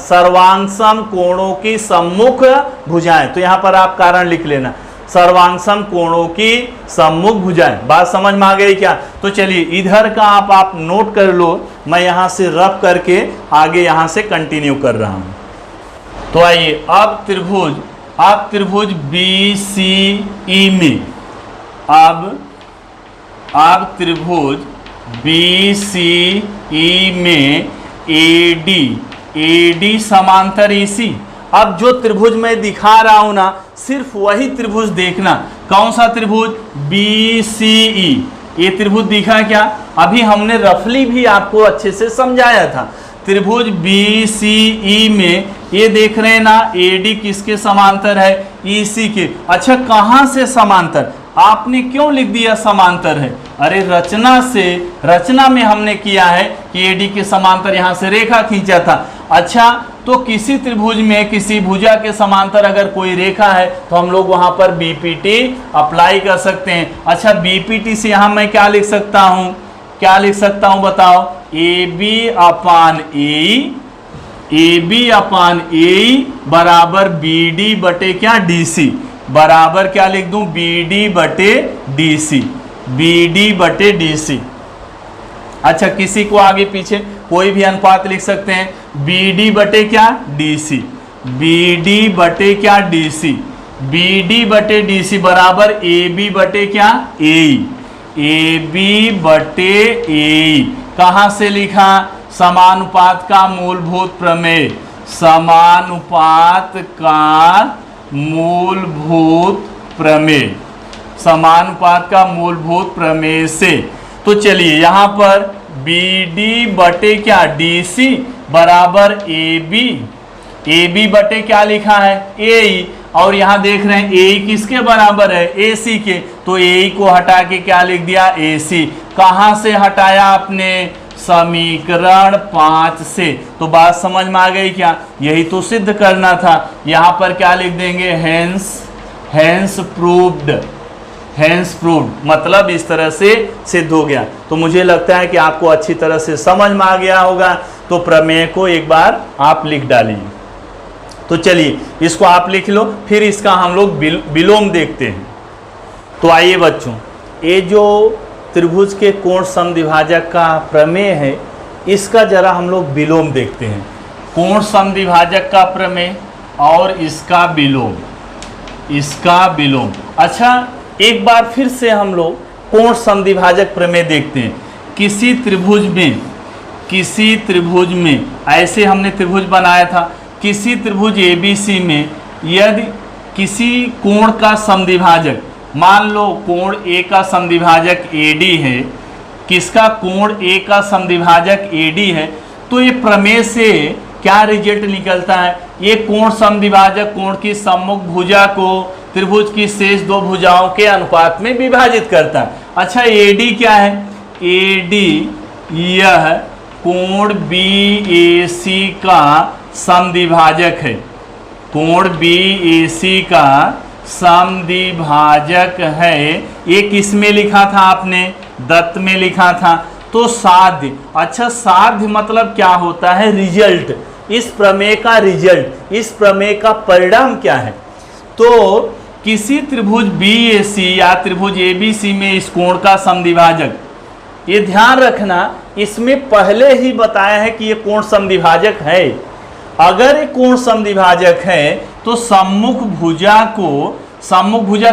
सर्वांगसम कोणों की सम्मुख भुजाएं। तो यहां पर आप कारण लिख लेना, सर्वांगसम कोणों की सम्मुख भुजाएं। बात समझ में आ गई क्या। तो चलिए इधर का आप नोट कर लो, मैं यहां से रफ करके आगे यहां से कंटिन्यू कर रहा हूं। तो आइए अब त्रिभुज BCE में, अब त्रिभुज BCE में AD समांतर EC। अब जो त्रिभुज मैं दिखा रहा हूं ना, सिर्फ वही त्रिभुज देखना। कौन सा त्रिभुज, BCE। ये त्रिभुज दिखा क्या, अभी हमने रफली भी आपको अच्छे से समझाया था। त्रिभुज BCE में ये देख रहे हैं ना, AD किसके समांतर है, EC के। अच्छा कहां से समांतर, आपने क्यों लिख दिया समांतर है, अरे रचना में हमने किया है कि AD के समांतर यहां से रेखा खींचा था। अच्छा, तो किसी त्रिभुज में किसी भुजा के समांतर अगर कोई रेखा है तो हम लोग वहां पर बीपीटी अप्लाई कर सकते हैं। अच्छा, बीपीटी से यहां मैं क्या लिख सकता हूं, क्या लिख सकता हूं बताओ, ए बी अपान ए बराबर बी डी बटे क्या डीसी, बराबर क्या लिख दूं, बी डी बटे डीसी। अच्छा, किसी को आगे पीछे कोई भी अनुपात लिख सकते हैं, बी डी बटे क्या डीसी, बी डी बटे क्या डीसी, बी डी बटे डीसी बराबर ए बी बटे क्या ए बी बटे ए। कहां से लिखा, समानुपात का मूलभूत प्रमेय, समानुपात का मूलभूत प्रमेय, समानुपात का मूलभूत प्रमेय से। तो चलिए यहां पर बी डी बटे क्या डीसी बराबर ए बी बटे क्या लिखा है ए, और यहां देख रहे हैं ए किसके बराबर है, ए सी के, तो ए को हटा के क्या लिख दिया, ए सी। कहां से हटाया आपने, समीकरण 5 से। तो बात समझ में आ गई क्या, यही तो सिद्ध करना था। यहां पर क्या लिख देंगे, हेंस प्रूव्ड, मतलब इस तरह से सिद्ध हो गया। तो मुझे लगता है कि आपको अच्छी तरह से समझ में आ गया होगा। तो प्रमेय को एक बार आप लिख डालिए। तो चलिए इसको आप लिख लो, फिर इसका हम लोग विलोम देखते हैं। तो आइए बच्चों, ये जो त्रिभुज के कोण समद्विभाजक का प्रमेय है, इसका जरा हम लोग विलोम देखते हैं। कोण समद्विभाजक का प्रमेय और इसका विलोम। अच्छा, एक बार फिर से हम लोग कोण समद्विभाजक प्रमेय देखते हैं। किसी त्रिभुज में ऐसे हमने त्रिभुज बनाया था, किसी त्रिभुज एबीसी में यदि किसी कोण का समद्विभाजक, मान लो कोण ए का समद्विभाजक एडी है, किसका कोण ए का समद्विभाजक एडी है, तो ये प्रमेय से क्या रिजल्ट निकलता है, ये कोण समद्विभाजक कोण की सम्मुख भुजा को त्रिभुज की शेष दो भुजाओं के अनुपात में विभाजित करता है। अच्छा, एडी क्या है, एडी यह कोण बीएसी का समद्विभाजक है, कोण बीएसी का समद्विभाजक है। ये किस में लिखा था आपने, दत्त में लिखा था। तो साध्य, अच्छा साध्य मतलब क्या होता है, रिजल्ट, इस प्रमेय का रिजल्ट, इस प्रमेय का परिणाम क्या है। तो किसी त्रिभुज बीएसी या त्रिभुज एबीसी में इस कोण का समद्विभाजक, ये ध्यान रखना, इसमें पहले ही बताया है कि ये कोण समद्विभाजक है। अगर ये कोण समद्विभाजक है तो सम्मुख भुजा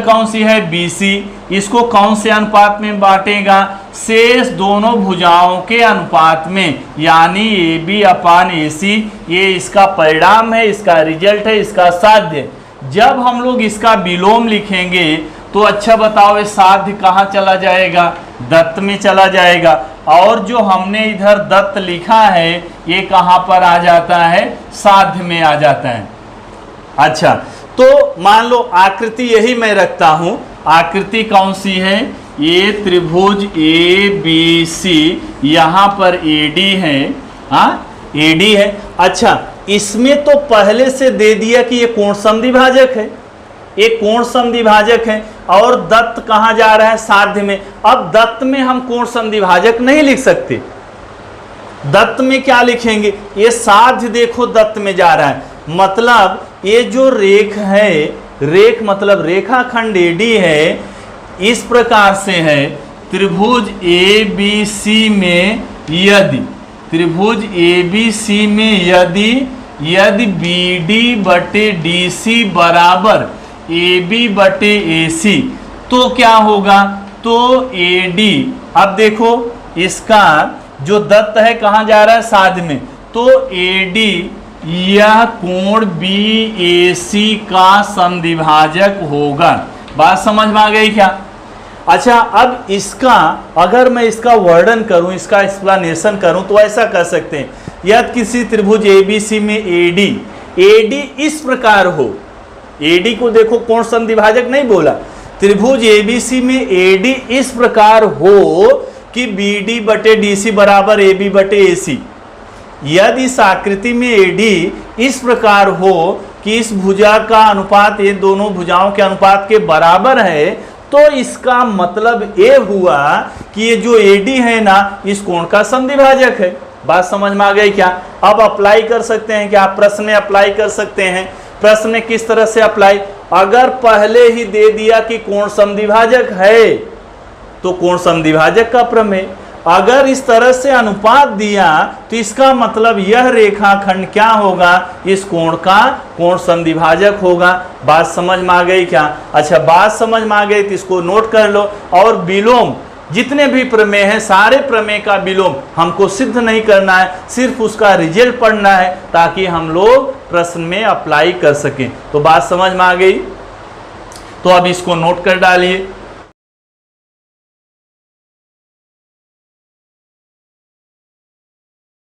कौन सी है, बीसी, इसको कौन से अनुपात में बांटेगा, शेष दोनों भुजाओं के अनुपात में, यानी ए बी अपान ए सी। ये इसका परिणाम है, इसका रिजल्ट है, इसका साध्य। जब हम लोग इसका विलोम लिखेंगे तो अच्छा बताओ, ये साध्य कहाँ चला जाएगा, दत्त में चला जाएगा, और जो हमने इधर दत्त लिखा है ये कहाँ पर आ जाता है, साध्य में आ जाता है। अच्छा, तो मान लो आकृति यही मैं रखता हूं, आकृति कौन सी है, ये त्रिभुज ए बी सी, यहां पर एडी है, एडी है। अच्छा, इसमें तो पहले से दे दिया कि ये कोण समद्विभाजक है, ये कोण समद्विभाजक है, और दत्त कहां जा रहा है, साध्य में। अब दत्त में हम कोण समद्विभाजक नहीं लिख सकते, दत्त में क्या लिखेंगे, ये साध्य देखो दत्त में जा रहा है, मतलब ये जो रेख है, रेख मतलब रेखाखंड एडी है, इस प्रकार से है। त्रिभुज ए बी सी में यदि, त्रिभुज ए बी सी में यदि बी डी बटे डी सी बराबर ए बी बटे ए सी, तो क्या होगा, तो ए डी, अब देखो इसका जो दत्त है कहाँ जा रहा है, साध्य में, तो ए डी यह कोण बीएसी का समद्विभाजक होगा। बात समझ में आ गई क्या। अच्छा, अब इसका अगर मैं इसका वर्णन करूं, इसका एक्सप्लेनेशन करूं, तो ऐसा कर सकते हैं, यदि किसी त्रिभुज एबीसी में एडी इस प्रकार हो, एडी को देखो कोण समद्विभाजक नहीं बोला, त्रिभुज एबीसी में एडी इस प्रकार हो कि बी डी बटे डी सी बराबर ए बी बटे ए सी, यदि इस आकृति में एडी इस प्रकार हो कि इस भुजा का अनुपात ये दोनों भुजाओं के अनुपात के बराबर है, तो इसका मतलब ये हुआ कि ये जो एडी है ना, इस कोण का समद्विभाजक है। बात समझ में आ गई क्या? अब अप्लाई कर सकते हैं क्या? प्रश्न में अप्लाई कर सकते हैं। प्रश्न में किस तरह से अप्लाई? अगर पहले ही दे दिया कि कोण समद्विभाजक है तो कोण समद्विभाजक का प्रमेय, अगर इस तरह से अनुपात दिया तो इसका मतलब यह रेखाखंड क्या होगा? इस कोण का कोण समद्विभाजक होगा। बात समझ में आ गई क्या? अच्छा, बात समझ में आ गई तो इसको नोट कर लो। और विलोम जितने भी प्रमेय हैं, सारे प्रमेय का विलोम हमको सिद्ध नहीं करना है, सिर्फ उसका रिजल्ट पढ़ना है ताकि हम लोग प्रश्न में अप्लाई कर सकें। तो बात समझ में आ गई? तो अब इसको नोट कर डालिए।